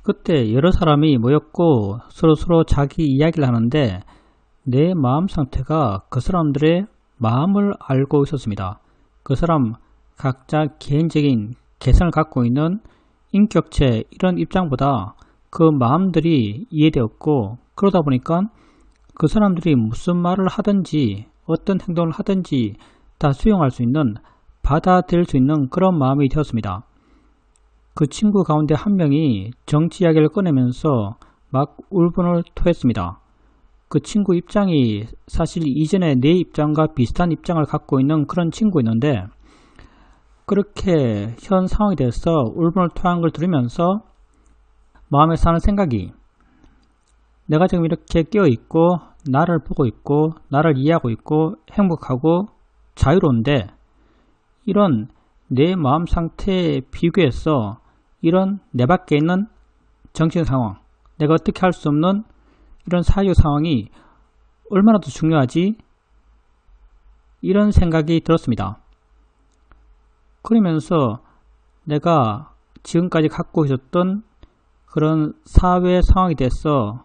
그때 여러 사람이 모였고 서로 자기 이야기를 하는데 내 마음 상태가 그 사람들의 마음을 알고 있었습니다. 그 사람 각자 개인적인 개성을 갖고 있는 인격체 이런 입장보다 그 마음들이 이해되었고 그러다 보니까 그 사람들이 무슨 말을 하든지 어떤 행동을 하든지 다 수용할 수 있는, 받아들일 수 있는 그런 마음이 되었습니다. 그 친구 가운데 한 명이 정치 이야기를 꺼내면서 막 울분을 토했습니다. 그 친구 입장이 사실 이전에 내 입장과 비슷한 입장을 갖고 있는 그런 친구였는데 그렇게 현 상황에 대해서 울분을 토한 걸 들으면서 마음에 사는 생각이 내가 지금 이렇게 깨어있고 나를 보고 있고 나를 이해하고 있고 행복하고 자유로운데 이런 내 마음 상태에 비교해서 이런 내 밖에 있는 정신 상황, 내가 어떻게 할 수 없는 이런 사회적 상황이 얼마나 더 중요하지? 이런 생각이 들었습니다. 그러면서 내가 지금까지 갖고 있었던 그런 사회 상황에 대해서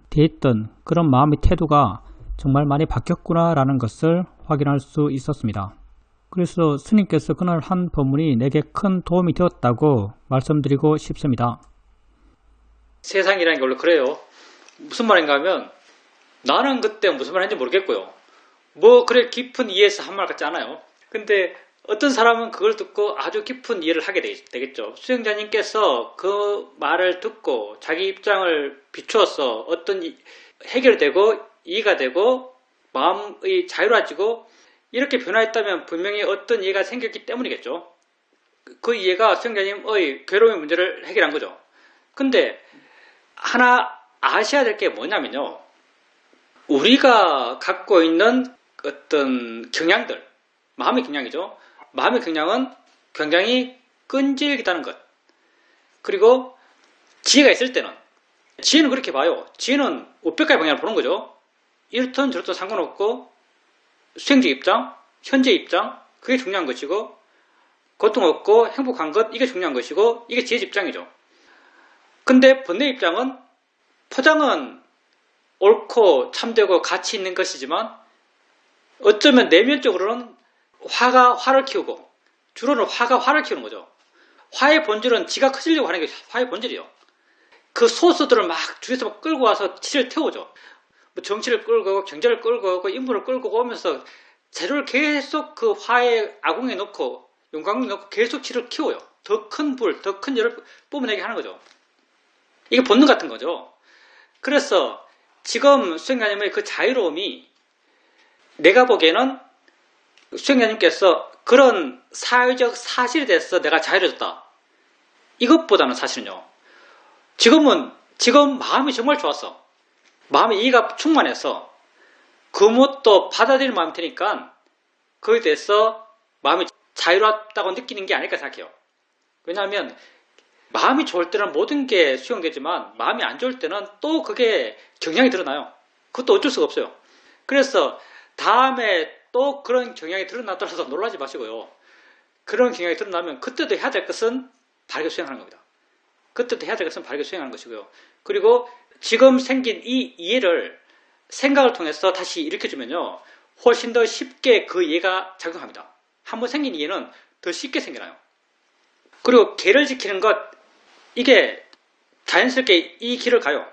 대했던 그런 마음의 태도가 정말 많이 바뀌었구나 라는 것을 확인할 수 있었습니다. 그래서 스님께서 그날 한 법문이 내게 큰 도움이 되었다고 말씀드리고 싶습니다.
세상이라는 게 원래 그래요. 무슨 말인가 하면 나는 그때 무슨 말 했는지 모르겠고요. 뭐 그래 깊은 이해해서 한 말 같지 않아요. 근데 어떤 사람은 그걸 듣고 아주 깊은 이해를 하게 되겠죠. 수행자님께서 그 말을 듣고 자기 입장을 비추어서 어떤 해결되고 이해가 되고 마음의 자유로워지고 이렇게 변화했다면 분명히 어떤 이해가 생겼기 때문이겠죠. 그 이해가 수행자님의 괴로움의 문제를 해결한 거죠. 근데 하나 아셔야 될 게 뭐냐면요. 우리가 갖고 있는 어떤 경향들, 마음의 경향이죠. 마음의 경향은 굉장히 끈질기다는 것. 그리고 지혜가 있을 때는, 지혜는 그렇게 봐요. 지혜는 우백가의 방향을 보는 거죠. 이렇든 저렇든 상관없고 수행자 입장, 현재 입장, 그게 중요한 것이고 고통 없고 행복한 것, 이게 중요한 것이고 이게 지혜 입장이죠. 근데 번뇌 입장은 포장은 옳고 참되고 가치 있는 것이지만 어쩌면 내면적으로는 화가 화를 키우고 주로는 화가 화를 키우는 거죠. 화의 본질은 지가 커지려고 하는 게 화의 본질이에요. 그 소스들을 막 주위에서 막 끌고 와서 치를 태우죠. 뭐 정치를 끌고 오고 경제를 끌고 오고 인물을 끌고 오면서 재료를 계속 그 화의 아궁이에 넣고 용광로에 넣고 계속 치를 키워요. 더 큰 불, 더 큰 열을 뿜어내게 하는 거죠. 이게 본능 같은 거죠. 그래서 지금 수행자님의 그 자유로움이 내가 보기에는 수행자님께서 그런 사회적 사실에 대해서 내가 자유로워졌다. 이것보다는 사실은요. 지금 마음이 정말 좋았어. 마음의 이해가 충만해서 그 무엇도 받아들일 마음이 되니까 그에 대해서 마음이 자유롭다고 느끼는 게 아닐까 생각해요. 왜냐하면 마음이 좋을 때는 모든 게 수용되지만 마음이 안 좋을 때는 또 그게 경향이 드러나요. 그것도 어쩔 수가 없어요. 그래서 다음에 또 그런 경향이 드러나더라도 놀라지 마시고요. 그런 경향이 드러나면 그때도 해야 될 것은 바르게 수행하는 겁니다. 그때도 해야 될 것은 바르게 수행하는 것이고요. 그리고 지금 생긴 이 이해를 생각을 통해서 다시 일으켜주면요. 훨씬 더 쉽게 그 이해가 작용합니다. 한번 생긴 이해는 더 쉽게 생겨나요. 그리고 계를 지키는 것, 이게 자연스럽게 이 길을 가요.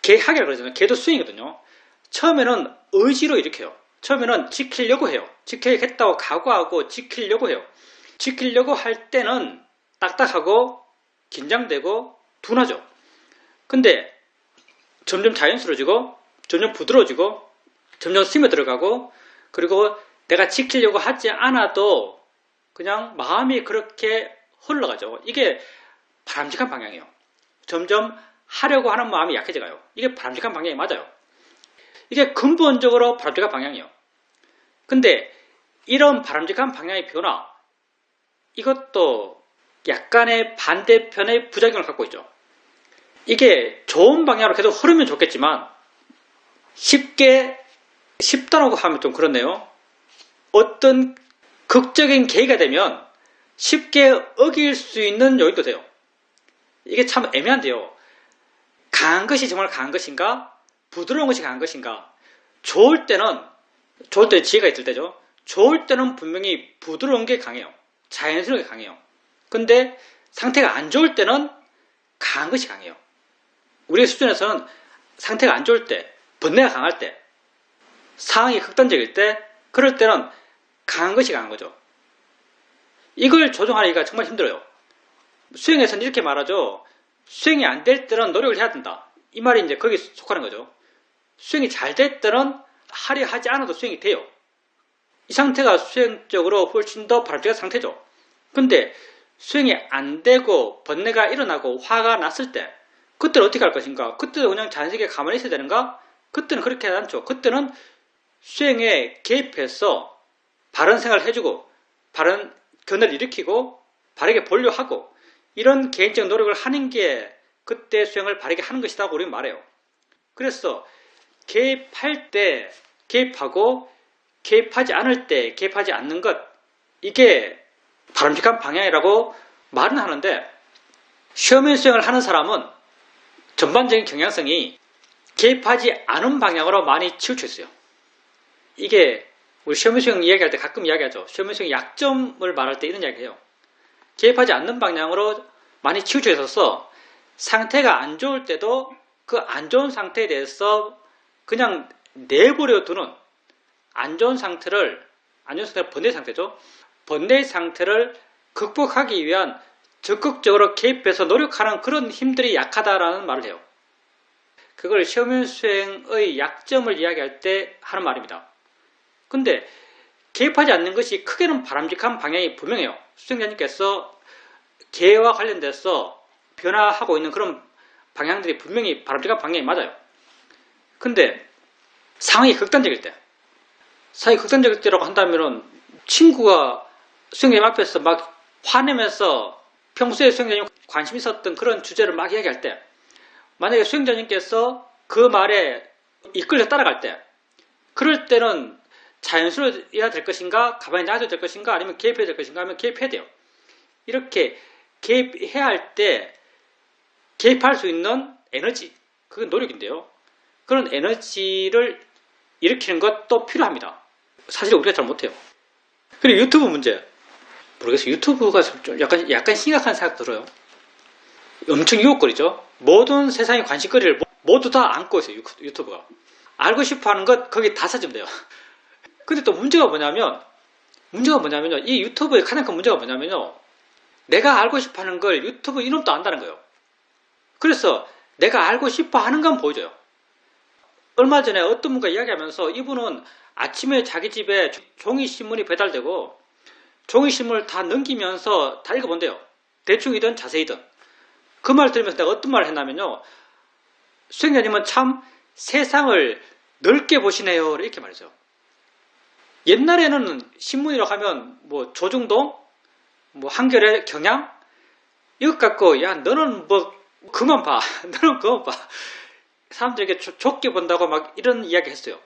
계하기라고 그러잖아요. 계도 수행이거든요. 처음에는 의지로 일으켜요. 처음에는 지키려고 해요. 지켜야겠다고 각오하고 지키려고 해요. 지키려고 할 때는 딱딱하고 긴장되고 둔하죠. 근데 점점 자연스러워지고 점점 부드러워지고 점점 스며들어가고 그리고 내가 지키려고 하지 않아도 그냥 마음이 그렇게 흘러가죠. 이게 바람직한 방향이에요. 점점 하려고 하는 마음이 약해져가요. 이게 바람직한 방향이 맞아요. 이게 근본적으로 바람직한 방향이에요. 근데 이런 바람직한 방향의 변화, 이것도 약간의 반대편의 부작용을 갖고 있죠. 이게 좋은 방향으로 계속 흐르면 좋겠지만 쉽다라고 하면 좀 그렇네요. 어떤 극적인 계기가 되면 쉽게 어길 수 있는 요인도 돼요. 이게 참 애매한데요. 강한 것이 정말 강한 것인가? 부드러운 것이 강한 것인가? 좋을 때는 지혜가 있을 때죠. 좋을 때는 분명히 부드러운 게 강해요. 자연스럽게 강해요. 근데 상태가 안 좋을 때는 강한 것이 강해요. 우리의 수준에서는 상태가 안 좋을 때, 번뇌가 강할 때, 상황이 극단적일 때, 그럴 때는 강한 것이 강한 거죠. 이걸 조정하기가 정말 힘들어요. 수행에서는 이렇게 말하죠. 수행이 안 될 때는 노력을 해야 된다. 이 말이 이제 거기에 속하는 거죠. 수행이 잘 될 때는 하려 하지 않아도 수행이 돼요. 이 상태가 수행적으로 훨씬 더 바람직한 상태죠. 근데 수행이 안 되고 번뇌가 일어나고 화가 났을 때 그때는 어떻게 할 것인가? 그때도 그냥 자연스럽게 가만히 있어야 되는가? 그때는 그렇게 하지 않죠. 그때는 수행에 개입해서 바른 생활을 해주고 바른 견해를 일으키고 바르게 보려고 하고 이런 개인적 노력을 하는 게 그때 수행을 바르게 하는 것이라고 우리는 말해요. 그래서 개입할 때 개입하고 개입하지 않을 때 개입하지 않는 것, 이게 바람직한 방향이라고 말은 하는데 시험인 수행을 하는 사람은 전반적인 경향성이 개입하지 않은 방향으로 많이 치우쳐 있어요. 이게 우리 시험인 수행 이야기할 때 가끔 이야기하죠. 시험인 수행 약점을 말할 때 이런 이야기해요. 개입하지 않는 방향으로 많이 치우쳐 있어서 상태가 안 좋을 때도 그 안 좋은 상태에 대해서 그냥 내버려 두는 안 좋은 상태를 번뇌 상태죠. 번뇌 상태를 극복하기 위한 적극적으로 개입해서 노력하는 그런 힘들이 약하다라는 말을 해요. 그걸 시험연수행의 약점을 이야기할 때 하는 말입니다. 근데 개입하지 않는 것이 크게는 바람직한 방향이 분명해요. 수행자님께서 개와 관련돼서 변화하고 있는 그런 방향들이 분명히 바람직한 방향이 맞아요. 근데 상황이 극단적일 때라고 한다면은 친구가 수행자님 앞에서 막 화내면서 평소에 수행자님 관심 있었던 그런 주제를 막 이야기할 때, 만약에 수행자님께서 그 말에 이끌려 따라갈 때, 그럴 때는 자연스러워야 될 것인가, 가만히 놔둬야 될 것인가, 아니면 개입해야 될 것인가 하면 개입해야 돼요. 이렇게 개입해야 할 때 개입할 수 있는 에너지, 그건 노력인데요. 그런 에너지를 일으키는 것도 필요합니다. 사실 우리가 잘 못해요. 그리고 유튜브 문제. 모르겠어요. 유튜브가 좀 약간 심각한 생각 들어요. 엄청 유혹거리죠. 모든 세상의 관심거리를 모두 다 안고 있어요. 유튜브가. 알고 싶어 하는 것 거기 다 찾으면 돼요. 근데 또 문제가 뭐냐면요. 이 유튜브의 가장 큰 문제가 뭐냐면요. 내가 알고 싶어 하는 걸 유튜브 이놈도 안다는 거예요. 그래서 내가 알고 싶어 하는 건 보여줘요. 얼마 전에 어떤 분과 이야기하면서 이분은 아침에 자기 집에 종이신문이 배달되고 종이신문을 다 넘기면서 다 읽어본대요. 대충이든 자세히든. 그 말 들으면서 내가 어떤 말을 했냐면요. 수행자님은 참 세상을 넓게 보시네요. 이렇게 말했죠. 옛날에는 신문이라고 하면 뭐 조중동, 뭐 한겨레, 경향 이것 갖고 야 너는 뭐 그만 봐. 너는 그만 봐. 사람들에게 좁게 본다고 막 이런 이야기 했어요.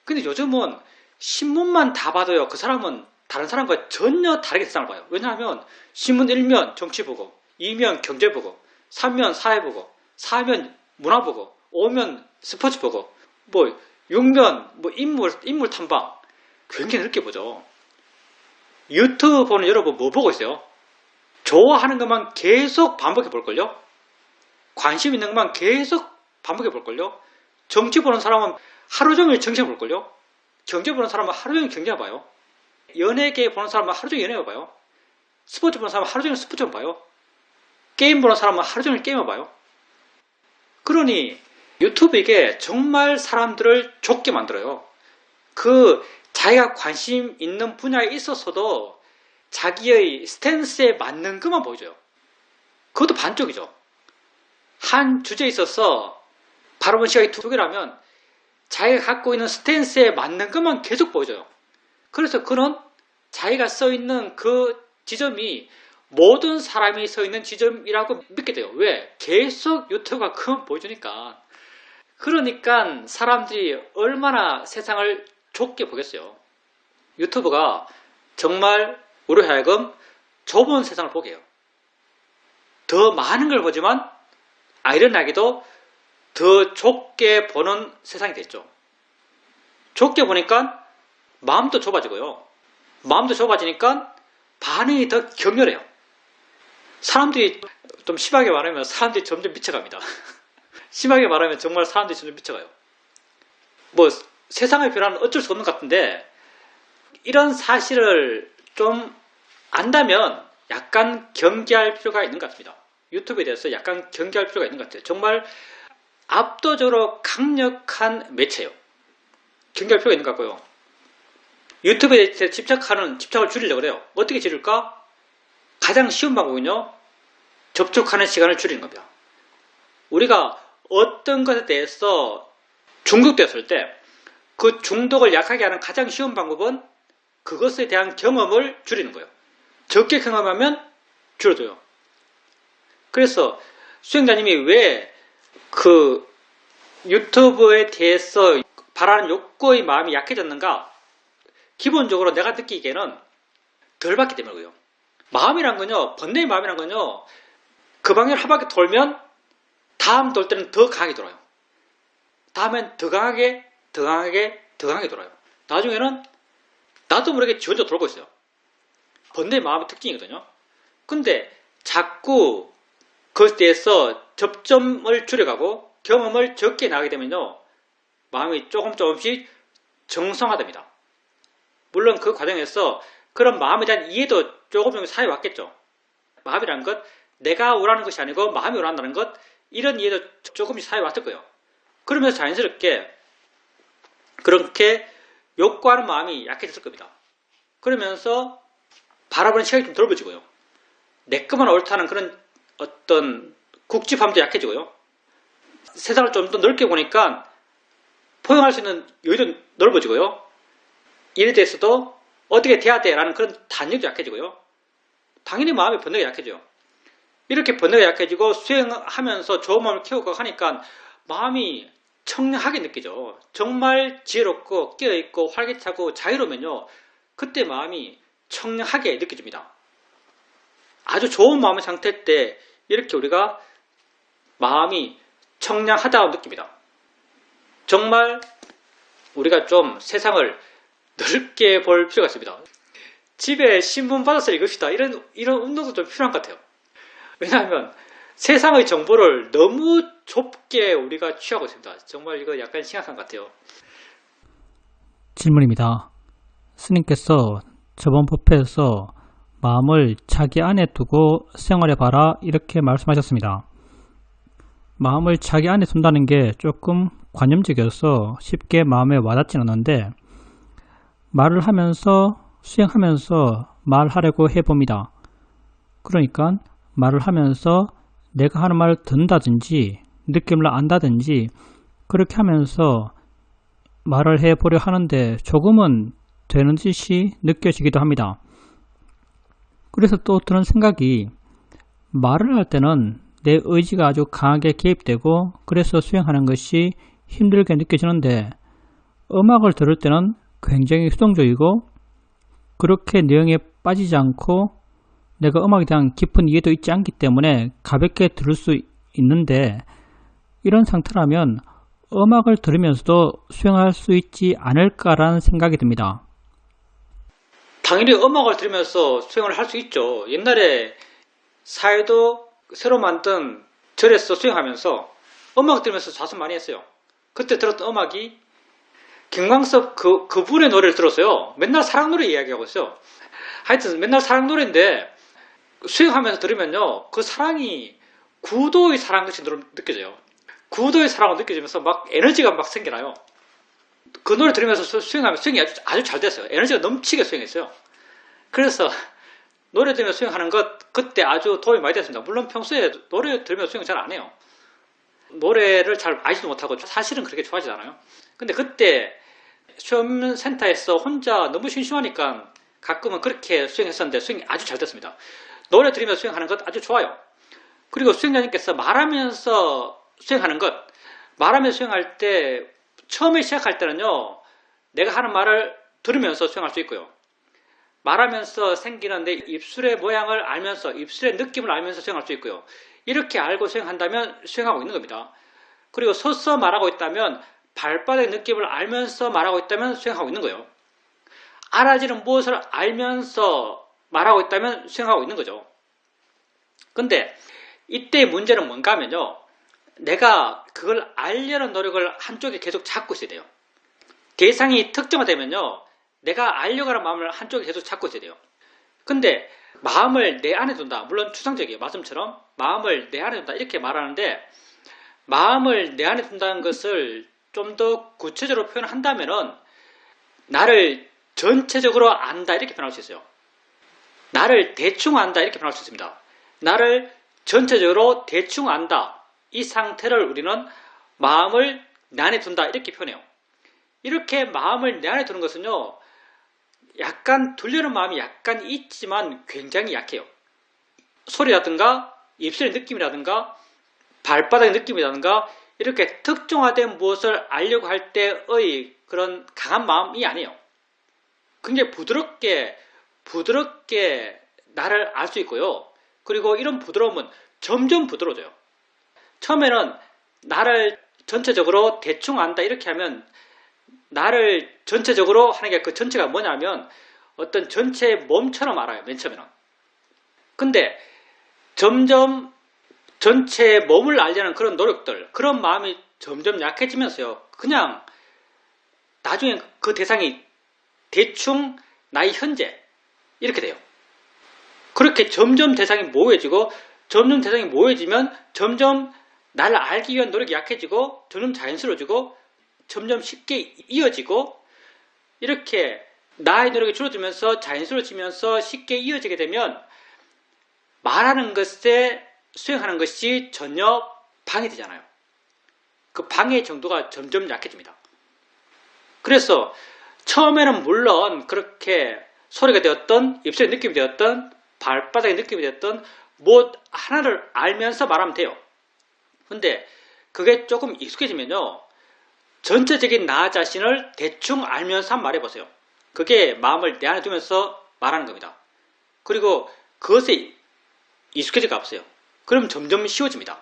근데 요즘은 신문만 다 봐도요. 그 사람은 다른 사람과 전혀 다르게 세상을 봐요. 왜냐하면 신문 1면 정치 보고 2면 경제 보고 3면 사회 보고 4면 문화 보고 5면 스포츠 보고 뭐 6면 뭐 인물 탐방 굉장히 넓게 보죠. 유튜브 보는 여러분 뭐 보고 있어요? 좋아하는 것만 계속 반복해 볼걸요? 관심 있는 것만 계속 반복해 볼걸요? 정치 보는 사람은 하루 종일 정치 볼걸요? 경제 보는 사람은 하루 종일 경제 봐요. 연예계 보는 사람은 하루 종일 연예 봐요. 스포츠 보는 사람은 하루 종일 스포츠 봐요. 게임 보는 사람은 하루 종일 게임을 봐요. 그러니 유튜브 이게 정말 사람들을 좁게 만들어요. 그 자기가 관심 있는 분야에 있어서도 자기의 스탠스에 맞는 것만 보여줘요. 그것도 반쪽이죠. 한 주제에 있어서 바라본 시각이 두 개라면 자기가 갖고 있는 스탠스에 맞는 것만 계속 보여줘요. 그래서 그는 자기가 써 있는 그 지점이 모든 사람이 서 있는 지점이라고 믿게 돼요. 왜? 계속 유튜브가 그만 보여주니까. 그러니까 사람들이 얼마나 세상을 좁게 보겠어요. 유튜브가 정말 우리 하여금 좁은 세상을 보게 해요. 더 많은 걸 보지만 아이러니하게도 더 좁게 보는 세상이 됐죠. 좁게 보니까 마음도 좁아지고요. 마음도 좁아지니까 반응이 더 격렬해요. 사람들이 좀 심하게 말하면 사람들이 점점 미쳐갑니다. 심하게 말하면 정말 사람들이 점점 미쳐가요. 뭐 세상의 변화는 어쩔 수 없는 것 같은데 이런 사실을 좀 안다면 약간 경계할 필요가 있는 것 같습니다. 유튜브에 대해서 약간 경계할 필요가 있는 것 같아요. 정말 압도적으로 강력한 매체예요. 경계할 필요가 있는 것 같고요. 유튜브에 대해서 집착을 줄이려고 해요. 어떻게 줄일까? 가장 쉬운 방법은요. 접촉하는 시간을 줄이는 겁니다. 우리가 어떤 것에 대해서 중독되었을 때 그 중독을 약하게 하는 가장 쉬운 방법은 그것에 대한 경험을 줄이는 거예요. 적게 경험하면 줄어들어요. 그래서 수행자님이 왜 그 유튜브에 대해서 바라는 욕구의 마음이 약해졌는가? 기본적으로 내가 느끼기에는 덜 받기 때문이고요. 마음이란 건요, 번뇌의 마음이란 건요, 그 방향을 한 바퀴 돌면 다음 돌 때는 더 강하게 돌아요. 다음엔 더 강하게 돌아요. 나중에는 나도 모르게 지 혼자 돌고 있어요. 번뇌의 마음의 특징이거든요. 근데 자꾸 그때에서 접점을 줄여가고 경험을 적게 나가게 되면요, 마음이 조금씩 정성화됩니다. 물론 그 과정에서 그런 마음에 대한 이해도 조금 사회 왔겠죠. 마음이라는 것, 내가 원하는 것이 아니고 마음이 원한다는 것, 이런 이해도 조금씩 사회 왔을 거예요. 그러면서 자연스럽게 그렇게 욕구하는 마음이 약해졌을 겁니다. 그러면서 바라보는 시각이 좀 넓어지고요. 내 것만 옳다는 그런 어떤 국집함도 약해지고요. 세상을 좀 더 넓게 보니까 포용할 수 있는 여유도 넓어지고요. 일에 대해서도 어떻게 돼야 돼라는 그런 단력도 약해지고요. 당연히 마음의 번뇌가 약해져요. 이렇게 번뇌가 약해지고 수행하면서 좋은 마음을 키우고 하니까 마음이 청량하게 느껴져. 정말 지혜롭고 깨어있고 활기차고 자유로우면요, 그때 마음이 청량하게 느껴집니다. 아주 좋은 마음의 상태 때 이렇게 우리가 마음이 청량하다고 느낍니다. 정말 우리가 좀 세상을 넓게 볼 필요가 있습니다. 집에 신문 받아서 읽읍시다. 이런 운동도 좀 필요한 것 같아요. 왜냐하면 세상의 정보를 너무 좁게 우리가 취하고 있습니다. 정말 이거 약간 심각한 것 같아요.
질문입니다. 스님께서 저번 법회에서 마음을 자기 안에 두고 생활해봐라 이렇게 말씀하셨습니다. 마음을 자기 안에 둔다는 게 조금 관념적이어서 쉽게 마음에 와닿지는 않는데, 말을 하면서 수행하면서 말하려고 해봅니다. 그러니까 말을 하면서 내가 하는 말을 듣는다든지 느낌을 안다든지 그렇게 하면서 말을 해보려 하는데 조금은 되는 듯이 느껴지기도 합니다. 그래서 또 드는 생각이, 말을 할 때는 내 의지가 아주 강하게 개입되고 그래서 수행하는 것이 힘들게 느껴지는데, 음악을 들을 때는 굉장히 수동적이고 그렇게 내용에 빠지지 않고 내가 음악에 대한 깊은 이해도 있지 않기 때문에 가볍게 들을 수 있는데, 이런 상태라면 음악을 들으면서도 수행할 수 있지 않을까라는 생각이 듭니다.
당연히 음악을 들으면서 수행을 할 수 있죠. 옛날에 사회도 새로 만든 절에서 수행하면서 음악 들으면서 자수 많이 했어요. 그때 들었던 음악이 김광석 그분의 노래를 들었어요. 맨날 사랑 노래 이야기하고 있어요. 하여튼 맨날 사랑 노래인데 수행하면서 들으면요, 그 사랑이 구도의 사랑같이 느껴져요. 구도의 사랑으로 느껴지면서 막 에너지가 막 생겨나요. 그 노래 들으면서 수행하면 수행이 아주 잘 됐어요. 에너지가 넘치게 수행했어요. 그래서 노래 들으면서 수행하는 것, 그때 아주 도움이 많이 됐습니다. 물론 평소에 노래 들으면서 수행 잘 안 해요. 노래를 잘 알지도 못하고 사실은 그렇게 좋아하지 않아요. 근데 그때 수행센터에서 혼자 너무 심심하니까 가끔은 그렇게 수행했었는데 수행이 아주 잘 됐습니다. 노래 들으면서 수행하는 것 아주 좋아요. 그리고 수행자님께서 말하면서 수행하는 것, 말하면서 수행할 때 처음에 시작할 때는요, 내가 하는 말을 들으면서 수행할 수 있고요. 말하면서 생기는 내 입술의 모양을 알면서, 입술의 느낌을 알면서 수행할 수 있고요. 이렇게 알고 수행한다면 수행하고 있는 겁니다. 그리고 서서 말하고 있다면, 발바닥의 느낌을 알면서 말하고 있다면 수행하고 있는 거예요. 알아지는 무엇을 알면서 말하고 있다면 수행하고 있는 거죠. 근데 이때의 문제는 뭔가 하면요, 내가 그걸 알려는 노력을 한쪽에 계속 잡고 있어야 돼요. 대상이 특정화되면요, 내가 알려고 하는 마음을 한쪽에 계속 잡고 있어야 돼요. 근데 마음을 내 안에 둔다. 물론 추상적이에요. 말씀처럼 마음을 내 안에 둔다 이렇게 말하는데, 마음을 내 안에 둔다는 것을 좀 더 구체적으로 표현한다면은 나를 전체적으로 안다 이렇게 표현할 수 있어요. 나를 대충 안다 이렇게 표현할 수 있습니다. 나를 전체적으로 대충 안다, 이 상태를 우리는 마음을 내 안에 둔다 이렇게 표현해요. 이렇게 마음을 내 안에 두는 것은요, 약간 두려는 마음이 약간 있지만 굉장히 약해요. 소리라든가 입술의 느낌이라든가 발바닥의 느낌이라든가 이렇게 특정화된 무엇을 알려고 할 때의 그런 강한 마음이 아니에요. 굉장히 부드럽게 나를 알 수 있고요. 그리고 이런 부드러움은 점점 부드러워져요. 처음에는 나를 전체적으로 대충 안다 이렇게 하면, 나를 전체적으로 하는 게 그 전체가 뭐냐면 어떤 전체의 몸처럼 알아요. 맨 처음에는. 근데 점점 전체 몸을 알려는 그런 노력들, 그런 마음이 점점 약해지면서요. 그냥 나중에 그 대상이 대충 나의 현재 이렇게 돼요. 그렇게 점점 대상이 모호해지고 점점 대상이 모호해지면 점점 나를 알기 위한 노력이 약해지고 점점 자연스러워지고 점점 쉽게 이어지고 이렇게 나의 노력이 줄어들면서 자연스러워지면서 쉽게 이어지게 되면 말하는 것에 수행하는 것이 전혀 방해되잖아요. 그 방해 정도가 점점 약해집니다. 그래서 처음에는 물론 그렇게 소리가 되었던 입술의 느낌이 되었던 발바닥의 느낌이 되었던 뭐 하나를 알면서 말하면 돼요. 근데 그게 조금 익숙해지면요. 전체적인 나 자신을 대충 알면서 한번 말해보세요. 그게 마음을 내 안에 두면서 말하는 겁니다. 그리고 그것에 익숙해질 거 없어요. 그럼 점점 쉬워집니다.